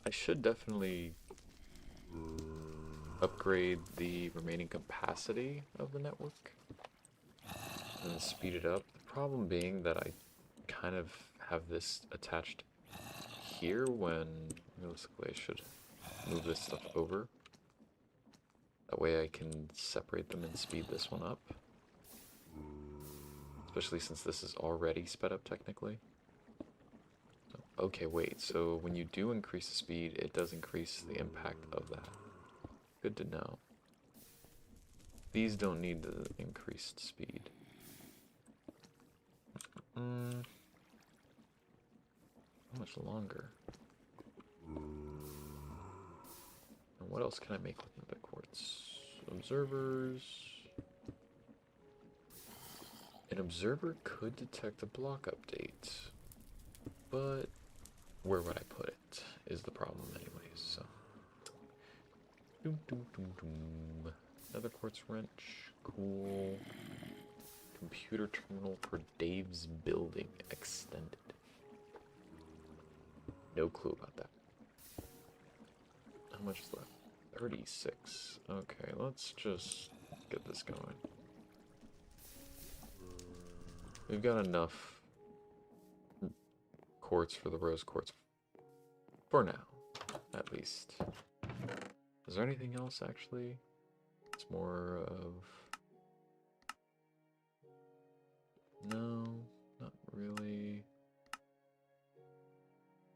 I should definitely upgrade the remaining capacity of the network and speed it up. The problem being that I kind of have this attached here when realistically I should move this stuff over. That way I can separate them and speed this one up. Especially since this is already sped up technically. So, okay, wait, so when you do increase the speed, it does increase the impact of that. Good to know. These don't need the increased speed. How much longer? And what else can I make with nether quartz? Observers. An observer could detect a block update, but where would I put it is the problem anyways, so. Doom, doom, doom, doom. Nether quartz wrench, cool. Computer terminal for Dave's building extended. No clue about that. How much is left? 36. Okay, let's just get this going. We've got enough quartz for the rose quartz for now, at least. Is there anything else actually? It's more of... No, not really.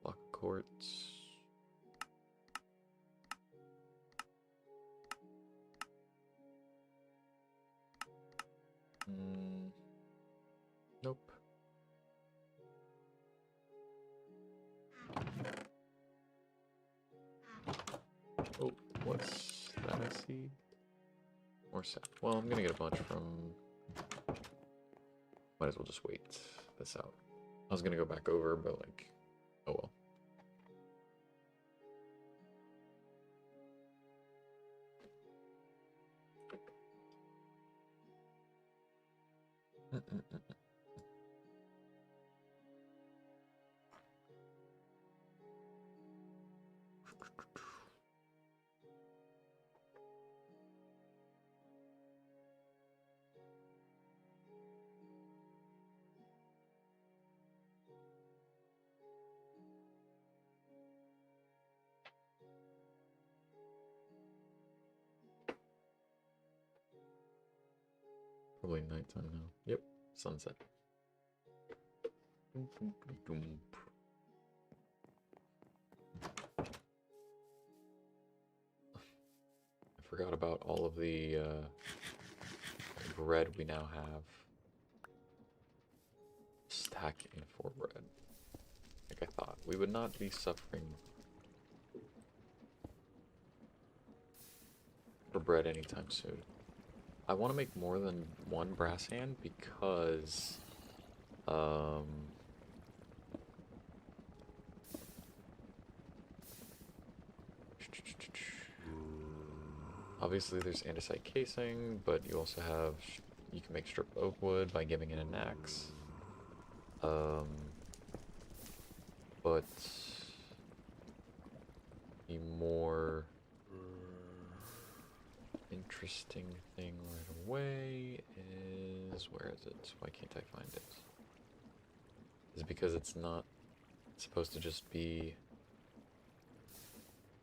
Block quartz. Nope. Oh, what's that I see? More sap. Well, I'm gonna get a bunch from... Might as well just wait this out. I was gonna go back over, but like, oh well. Probably nighttime now. Yep, sunset. I forgot about all of the bread we now have. Stacking for bread. Like I thought. We would not be suffering for bread anytime soon. I want to make more than one brass hand because obviously there's andesite casing, but you also have, you can make stripped oak wood by giving it an axe. But the more interesting thing right away is, where is it? Why can't I find it? Is it because it's not supposed to just be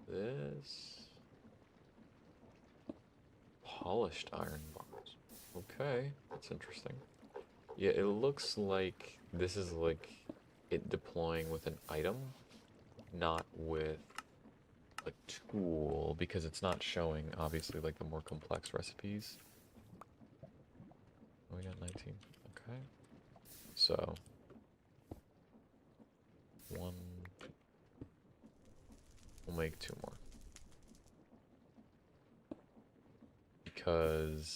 this? Polished iron bars. Okay, that's interesting. Yeah, it looks like this is like it deploying with an item, not with a tool, because it's not showing, obviously, like the more complex recipes. Oh, we got 19. Okay. So, one. We'll make 2 more. Because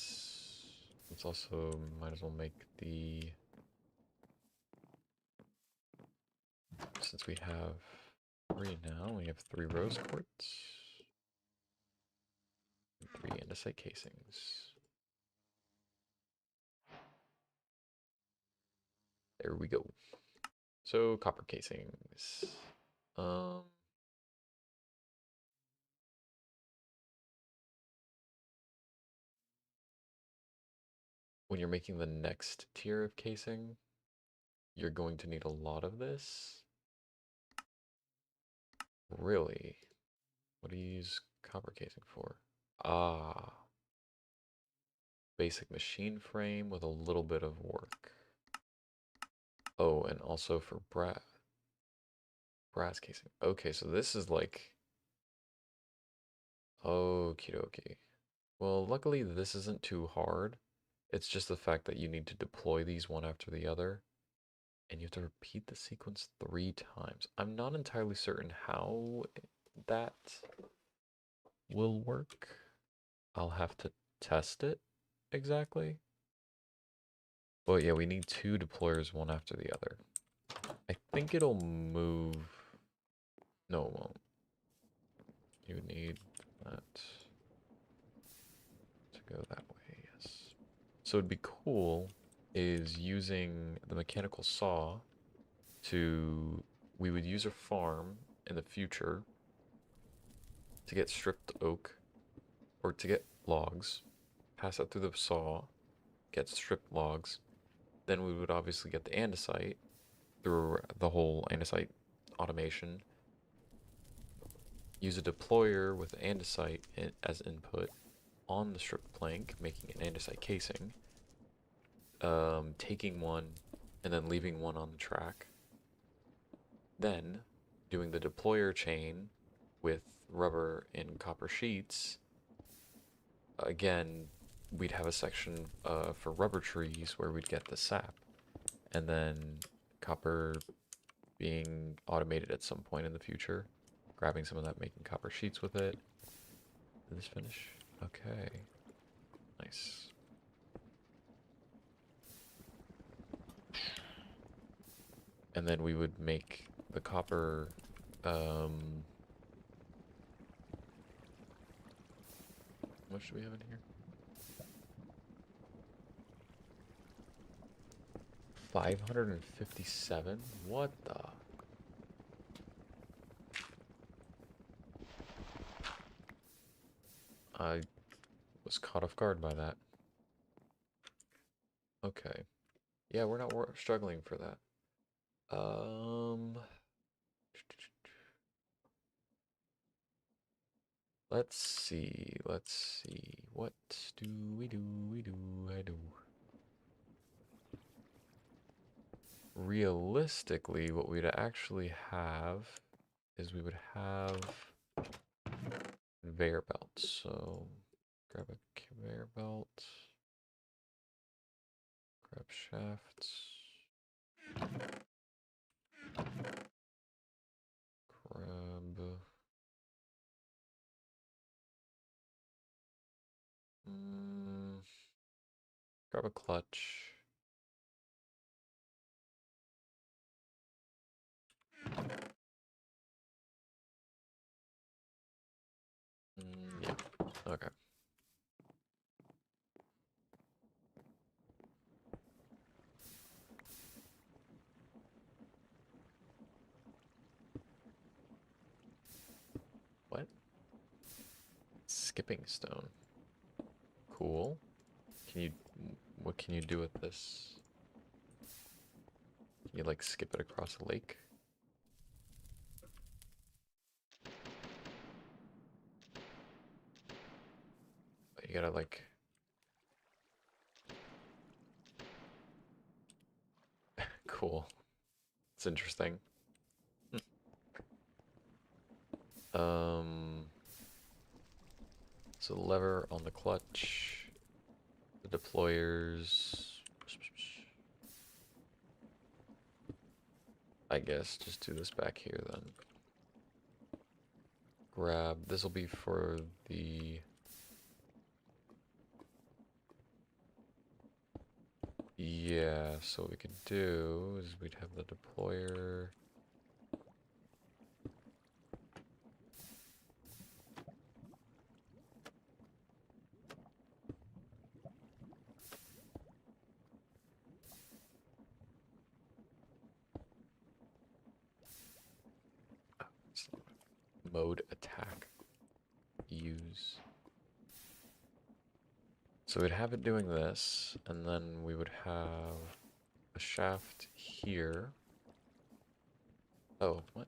let's also, might as well make the, since we have 3 now, we have 3 rose quartz, and 3 andesite casings. There we go. So, copper casings. When you're making the next tier of casing, you're going to need a lot of this. Really? What do you use copper casing for? Ah, basic machine frame with a little bit of work. Oh, and also for brass casing. Okay, so this is like, okie dokie. Well, luckily this isn't too hard. It's just the fact that you need to deploy these one after the other, and you have to repeat the sequence 3 times. I'm not entirely certain how that will work. I'll have to test it exactly. But yeah, we need 2 deployers one after the other. I think it'll move. No, it won't. You need that to go that way, yes. So it'd be cool is using the mechanical saw to, we would use a farm in the future to get stripped oak, or to get logs, pass that through the saw, get stripped logs, then we would obviously get the andesite through the whole andesite automation, use a deployer with andesite as input on the stripped plank, making an andesite casing, taking one and then leaving one on the track, then doing the deployer chain with rubber and copper sheets. Again, we'd have a section for rubber trees where we'd get the sap, and then copper being automated at some point in the future. Grabbing some of that, making copper sheets with it. Did this finish? Okay. Nice. And then we would make the copper, how much do we have in here? 557? What the? I was caught off guard by that. Okay. Yeah, we're not struggling for that. Let's see. Let's see. What do we do? I do. Realistically, what we'd actually have is we would have conveyor belts. So grab a conveyor belt, grab shafts, grab grab a clutch. Yeah. Okay. What? Skipping stone. Cool. Can you, what can you do with this? Can you like skip it across a lake? You gotta like, cool. It's interesting. So lever on the clutch, the deployers. I guess just do this back here then. Grab, this will be for the, yeah, so what we could do is we'd have the deployer. Mode attack. Use. So we'd have it doing this, and then we would have a shaft here. Oh, what?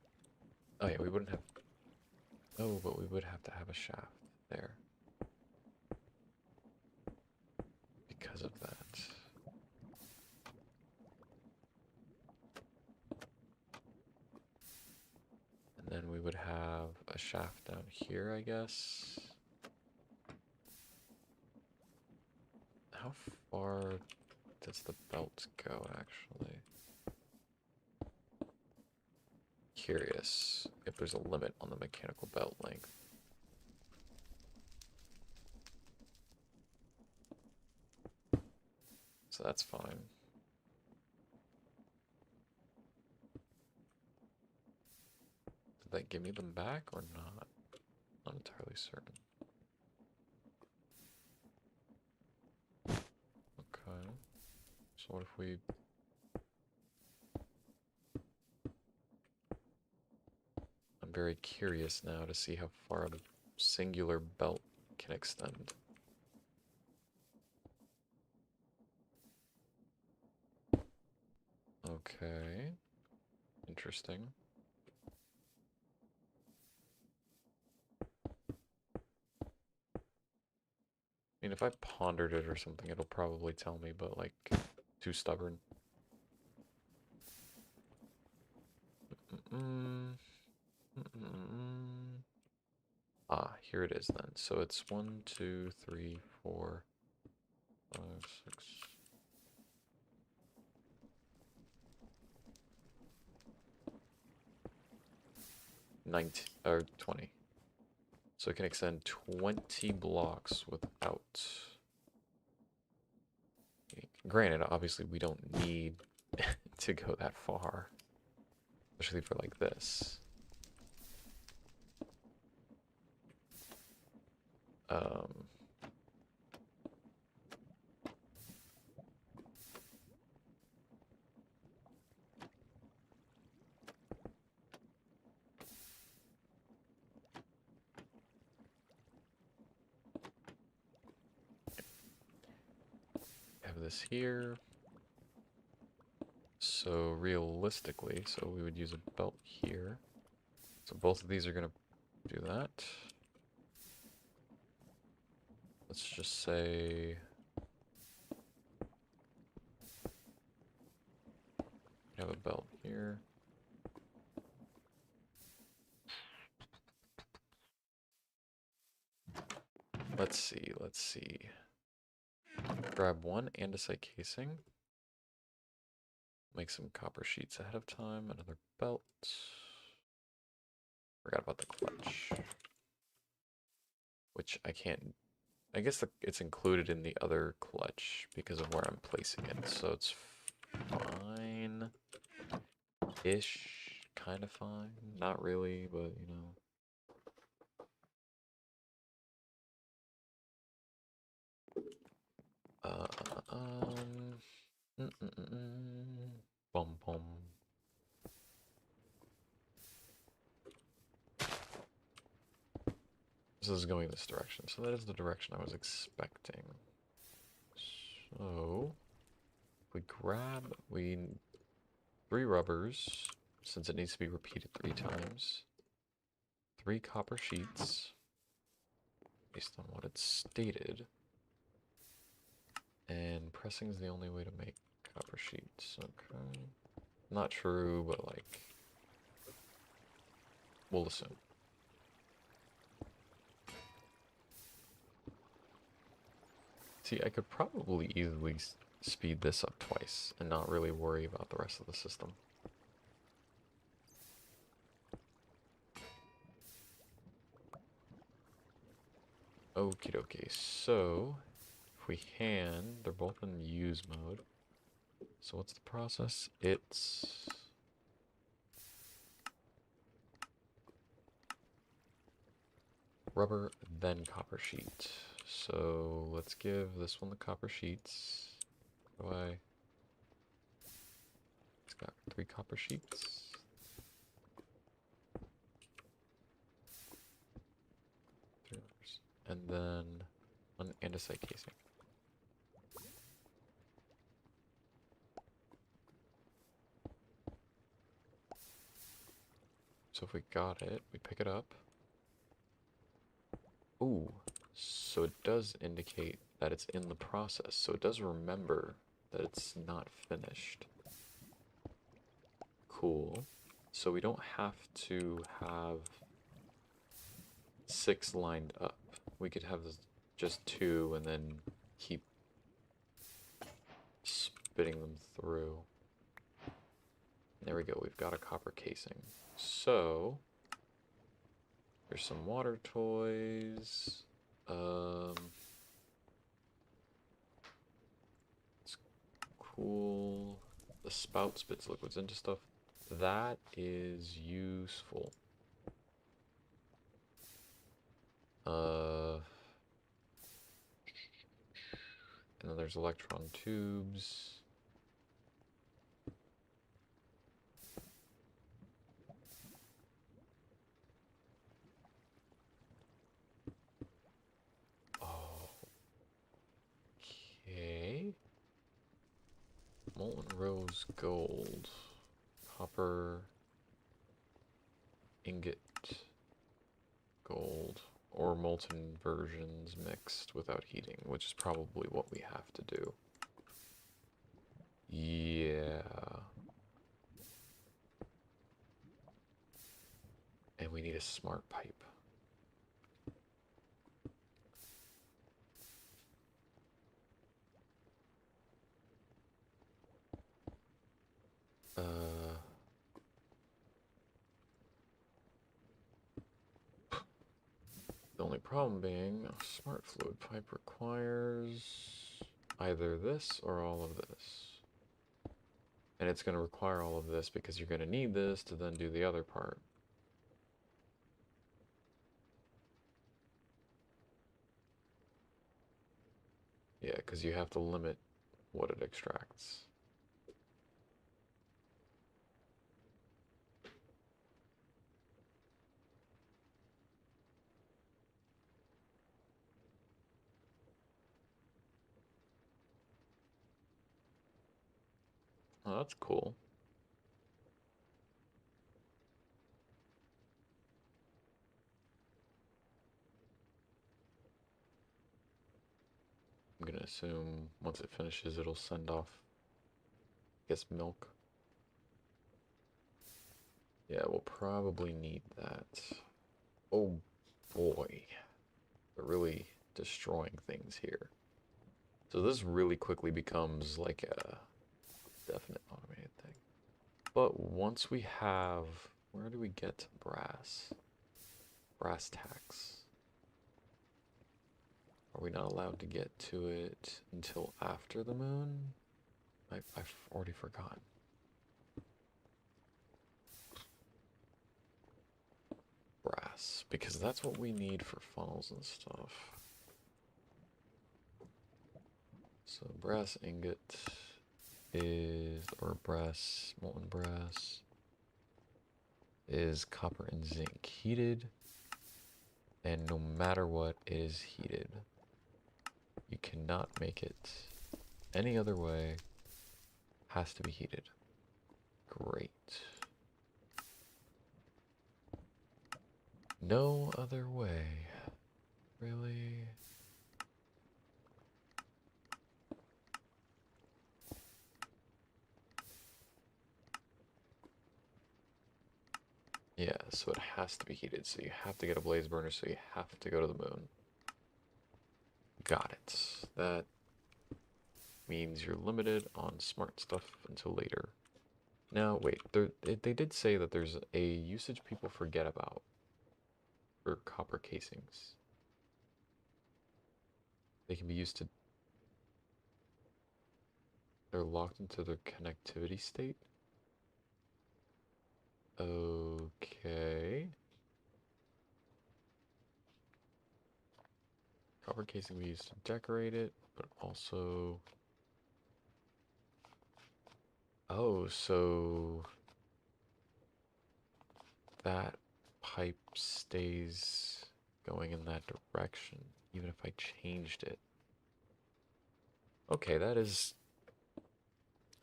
Oh yeah, we wouldn't have... Oh, but we would have to have a shaft there. Because of that. And then we would have a shaft down here, I guess. How far does the belt go, actually? Curious if there's a limit on the mechanical belt length. So that's fine. Did that give me them back or not? Not entirely certain. Okay. So what if we... I'm very curious now to see how far a singular belt can extend. Okay. Interesting. I mean, if I pondered it or something, it'll probably tell me, but like, too stubborn. Ah, here it is then. So it's 1, 2, 3, 4, 5, 6. 19 or 20. So it can extend 20 blocks without. Granted, obviously we don't need to go that far, especially for like this. Um, have this here. So realistically, so we would use a belt here. So both of these are going to do that. Let's just say we have a belt here. Let's see. Grab one andesite casing. Make some copper sheets ahead of time. Another belt. Forgot about the clutch. Which I can't. I guess it's included in the other clutch because of where I'm placing it. So it's fine. Ish. Kind of fine. Not really, but you know. Bum bum. This is going this direction, so that is the direction I was expecting. So, we grab, we 3 rubbers, since it needs to be repeated 3 times. 3 copper sheets, based on what it's stated. And pressing is the only way to make copper sheets. Okay. Not true, but like, we'll assume. See, I could probably easily speed this up twice and not really worry about the rest of the system. Okie dokie, so if we hand, they're both in use mode. So what's the process? It's rubber, then copper sheet. So let's give this one the copper sheets. How do I? It's got 3 copper sheets. And then an andesite casing. So if we got it, we pick it up. Ooh, so it does indicate that it's in the process. So it does remember that it's not finished. Cool. So we don't have to have 6 lined up. We could have just 2 and then keep spitting them through. There we go, we've got a copper casing. So, there's some water toys. It's cool. The spout spits liquids into stuff. That is useful. And then there's electron tubes. Oh. Okay. Molten rose gold. Copper ingot gold. Or molten versions mixed without heating, which is probably what we have to do. Yeah. And we need a smart pipe. problem being, a smart fluid pipe requires either this or all of this. And it's going to require all of this because you're going to need this to then do the other part. Yeah, because you have to limit what it extracts. Oh, that's cool. I'm gonna assume once it finishes, it'll send off, I guess, milk. Yeah, we'll probably need that. Oh boy, they're really destroying things here. So this really quickly becomes like a definite automated thing. But once we have, where do we get to brass? Brass tacks. Are we not allowed to get to it until after the moon? I've already forgotten. Brass, because that's what we need for funnels and stuff. So brass ingot is, or brass, molten brass, is copper and zinc heated, and no matter what, it is heated. You cannot make it any other way, has to be heated. Great. No other way. Really? Yeah, so it has to be heated, so you have to get a blaze burner, so you have to go to the moon. Got it. That means you're limited on smart stuff until later. Now, wait, they did say that there's a usage people forget about for copper casings. They can be used to... They're locked into their connectivity state? Okay. Copper casing we use to decorate it, but also... Oh, so... that pipe stays going in that direction, even if I changed it. Okay, that is...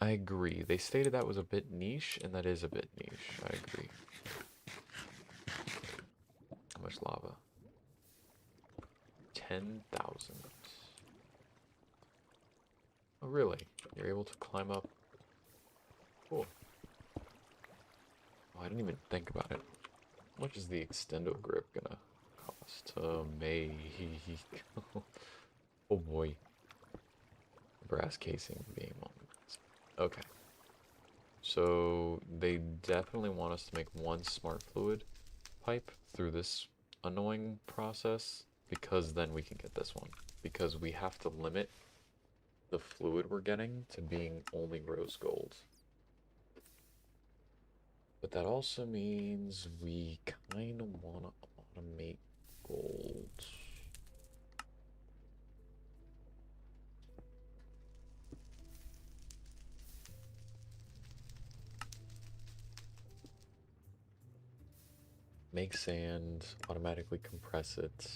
I agree. They stated that was a bit niche, and that is a bit niche. I agree. How much lava? 10,000. Oh, really? You're able to climb up? Cool. Oh, I didn't even think about it. How much is the extendo grip gonna cost? May. Oh boy. Brass casing being one. Okay. So they definitely want us to make one smart fluid pipe through this annoying process, because then we can get this one. Because we have to limit the fluid we're getting to being only rose gold. But that also means we kind of want to automate gold. Make sand, automatically compress it,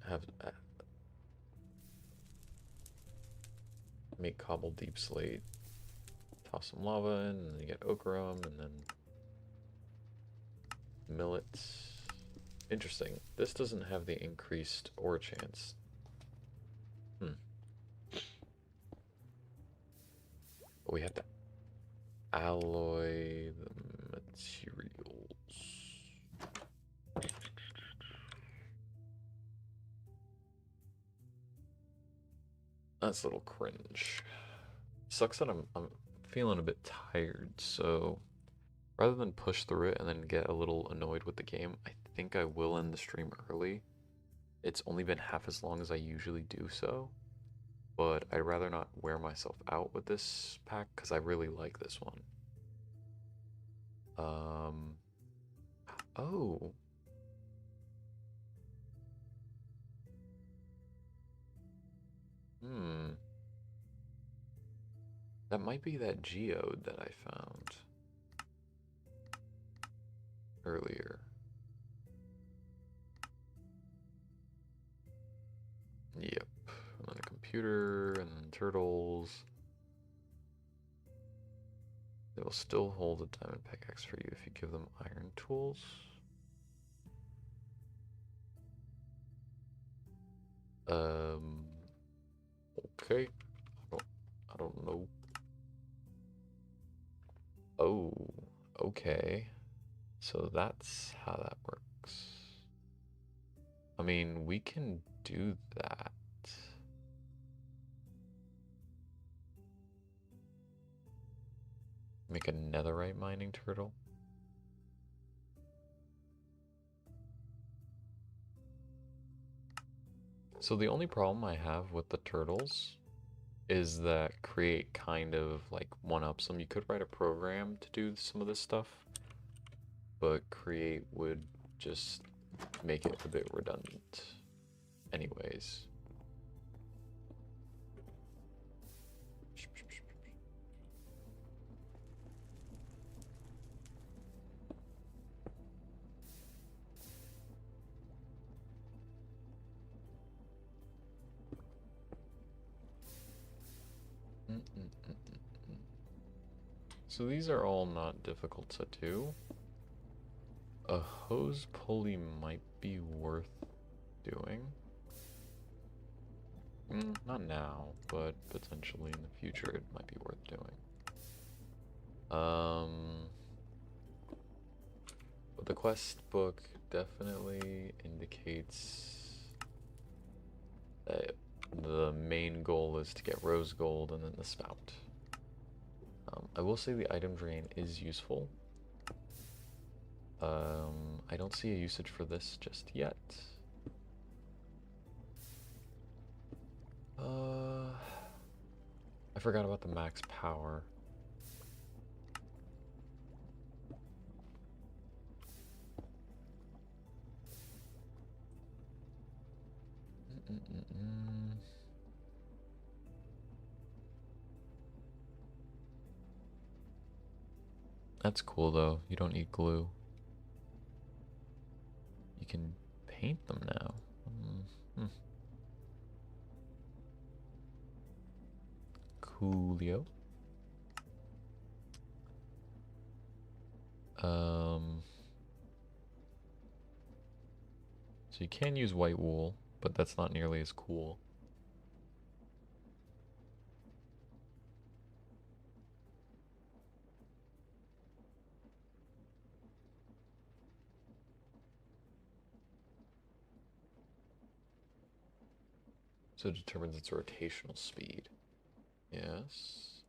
have make cobble deep slate, toss some lava in, and then you get ochreum, and then millet. Interesting. This doesn't have the increased ore chance. But we have to alloy the materials. That's a little cringe. Sucks that I'm feeling a bit tired, so rather than push through it and then get a little annoyed with the game, I think I will end the stream early. It's only been half as long as I usually do so, but I'd rather not wear myself out with this pack because I really like this one. Um, oh, hmm. That might be that geode that I found earlier. Yep. And then a computer, and then turtles. They will still hold a diamond pickaxe for you if you give them iron tools. Um, okay. I don't know. Oh, okay. So that's how that works. I mean, we can do that. Make a netherite mining turtle. So the only problem I have with the turtles is that create kind of like one-ups them. You could write a program to do some of this stuff, but create would just make it a bit redundant anyways. So these are all not difficult to do. A hose pulley might be worth doing. Not now, but potentially in the future it might be worth doing. But the quest book definitely indicates that the main goal is to get rose gold and then the spout. I will say the item drain is useful. I don't see a usage for this just yet. I forgot about the max power. That's cool though. You don't need glue. You can paint them now. Coolio. So you can use white wool, but that's not nearly as cool. So it determines its rotational speed. Yes.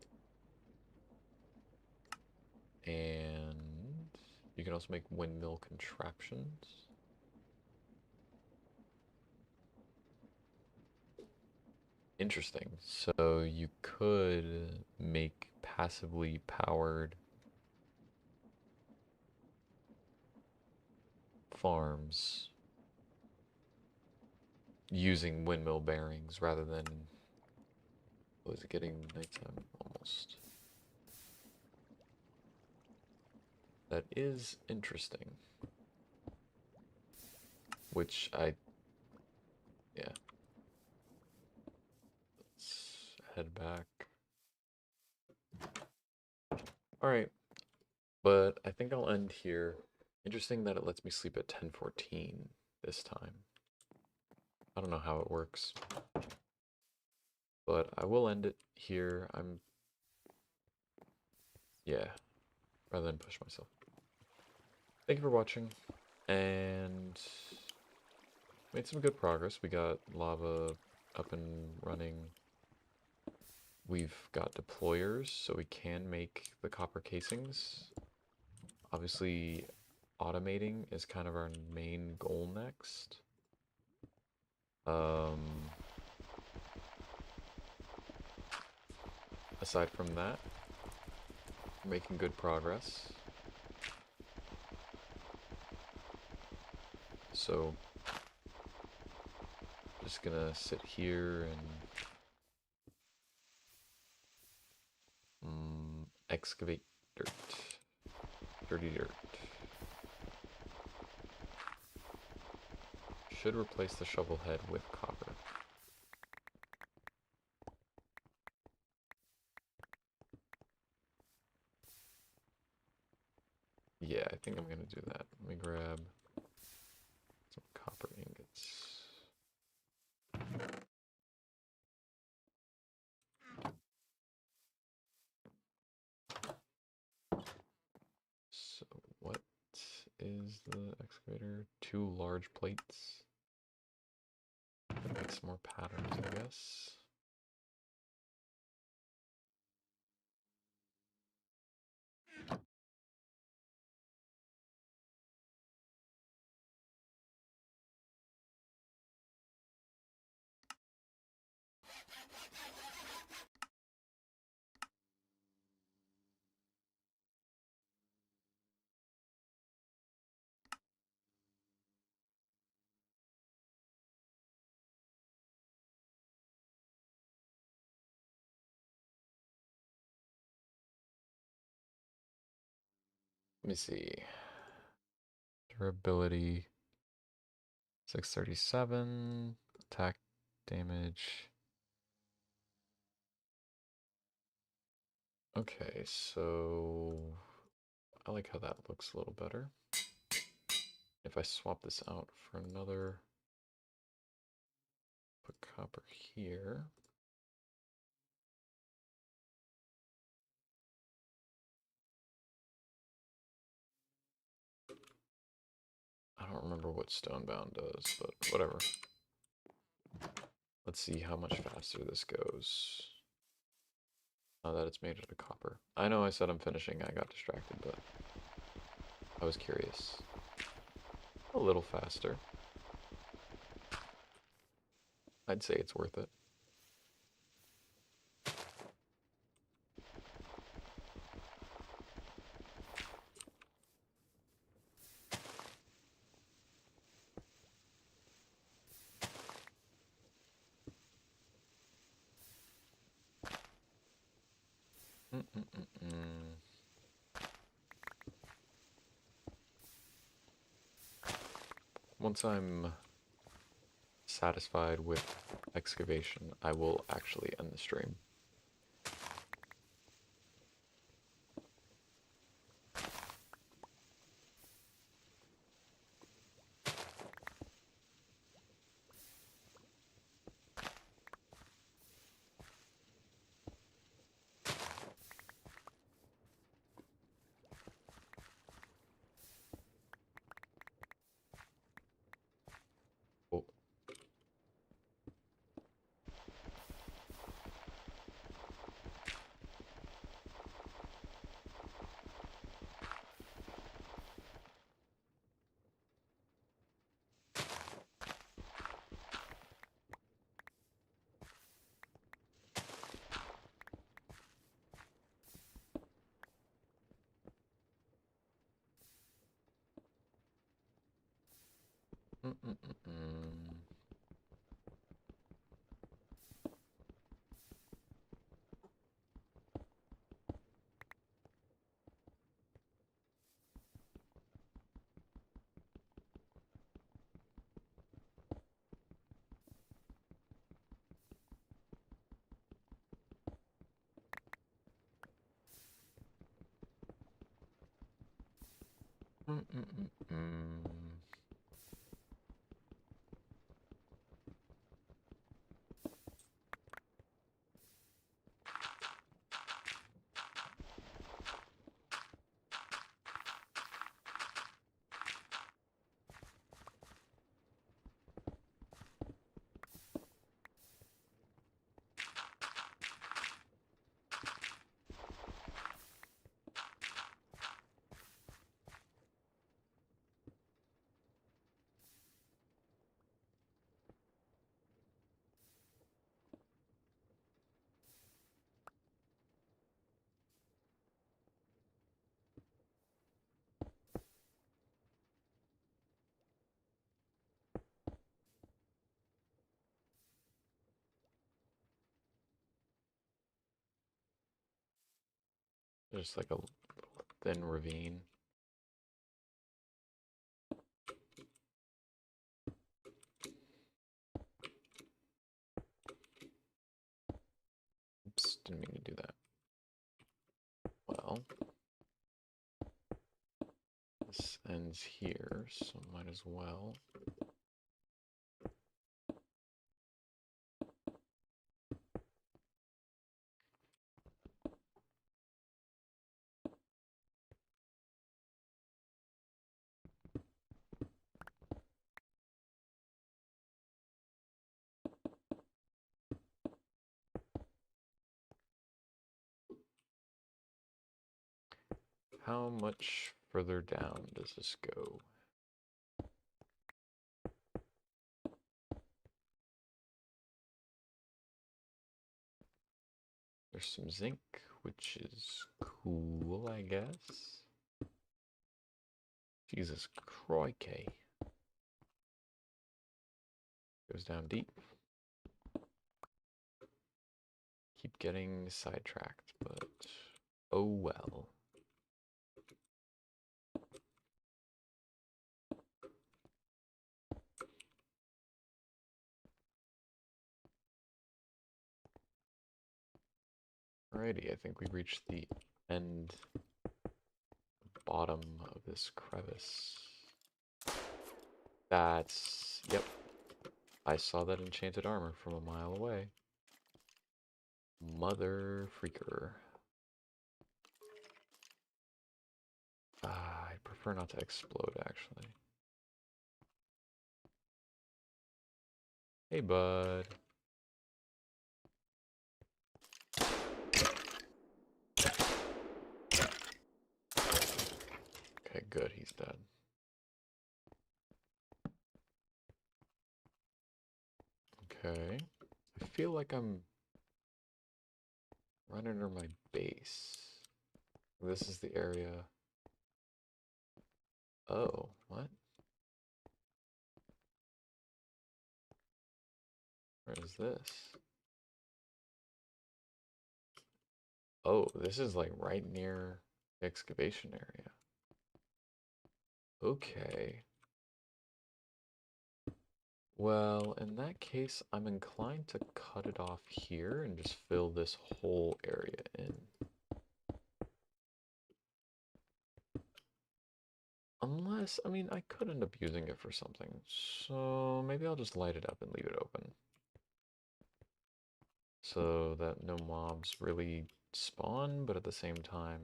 And you can also make windmill contraptions. Interesting. So you could make passively powered farms using windmill bearings rather than, was it getting nighttime? Almost. That is interesting. Which yeah. Let's head back. Alright, but I think I'll end here. Interesting that it lets me sleep at 10:14 this time. I don't know how it works. But I will end it here. Yeah, rather than push myself. Thank you for watching, and made some good progress. We got lava up and running. We've got deployers, so we can make the copper casings. Obviously, automating is kind of our main goal next. Aside from that, making good progress. So, just gonna sit here and excavate dirt. Dirty dirt. Should replace the shovel head with copper. Yeah, I think I'm gonna do that. Let me grab some copper ingots. So what is the excavator? 2 large plates. Make some more patterns, I guess. Let me see. Durability 637. Attack damage. Okay, so I like how that looks a little better. If I swap this out for another, put copper here. I don't remember what Stonebound does, but whatever. Let's see how much faster this goes. Now that it's made out of copper. I know I said I'm finishing, I got distracted, but I was curious. A little faster. I'd say it's worth it. Once I'm satisfied with excavation, I will actually end the stream. Oh. Just like a thin ravine. Oops, didn't mean to do that. Well, this ends here, so might as well. How much further down does this go? There's some zinc, which is cool, I guess. Jesus crikey. Goes down deep. Keep getting sidetracked, but oh well. Alrighty, I think we've reached the end, bottom of this crevice. That's, yep. I saw that enchanted armor from a mile away. Mother freaker. I prefer not to explode, actually. Hey, bud. Okay, good, he's dead. Okay. I feel like I'm right under my base. This is the area. Oh, what? Where is this? Oh, this is like right near the excavation area. Okay. Well, in that case, I'm inclined to cut it off here and just fill this whole area in. Unless, I mean, I could end up using it for something. So maybe I'll just light it up and leave it open. So that no mobs really spawn, but at the same time,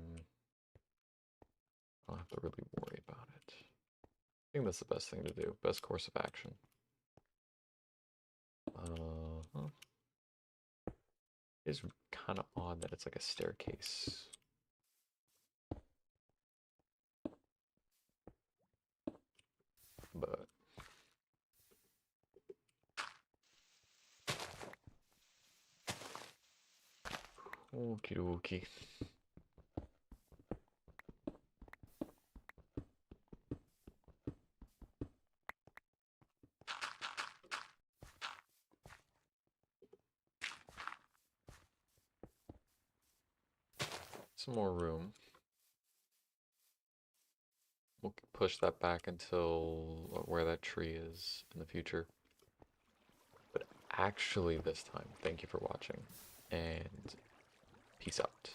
I don't have to really worry about it. I think that's the best thing to do. Best course of action. Huh. It's kind of odd that it's like a staircase. But okie dokie. Some more room. We'll push that back until where that tree is in the future. But actually this time, thank you for watching, and peace out.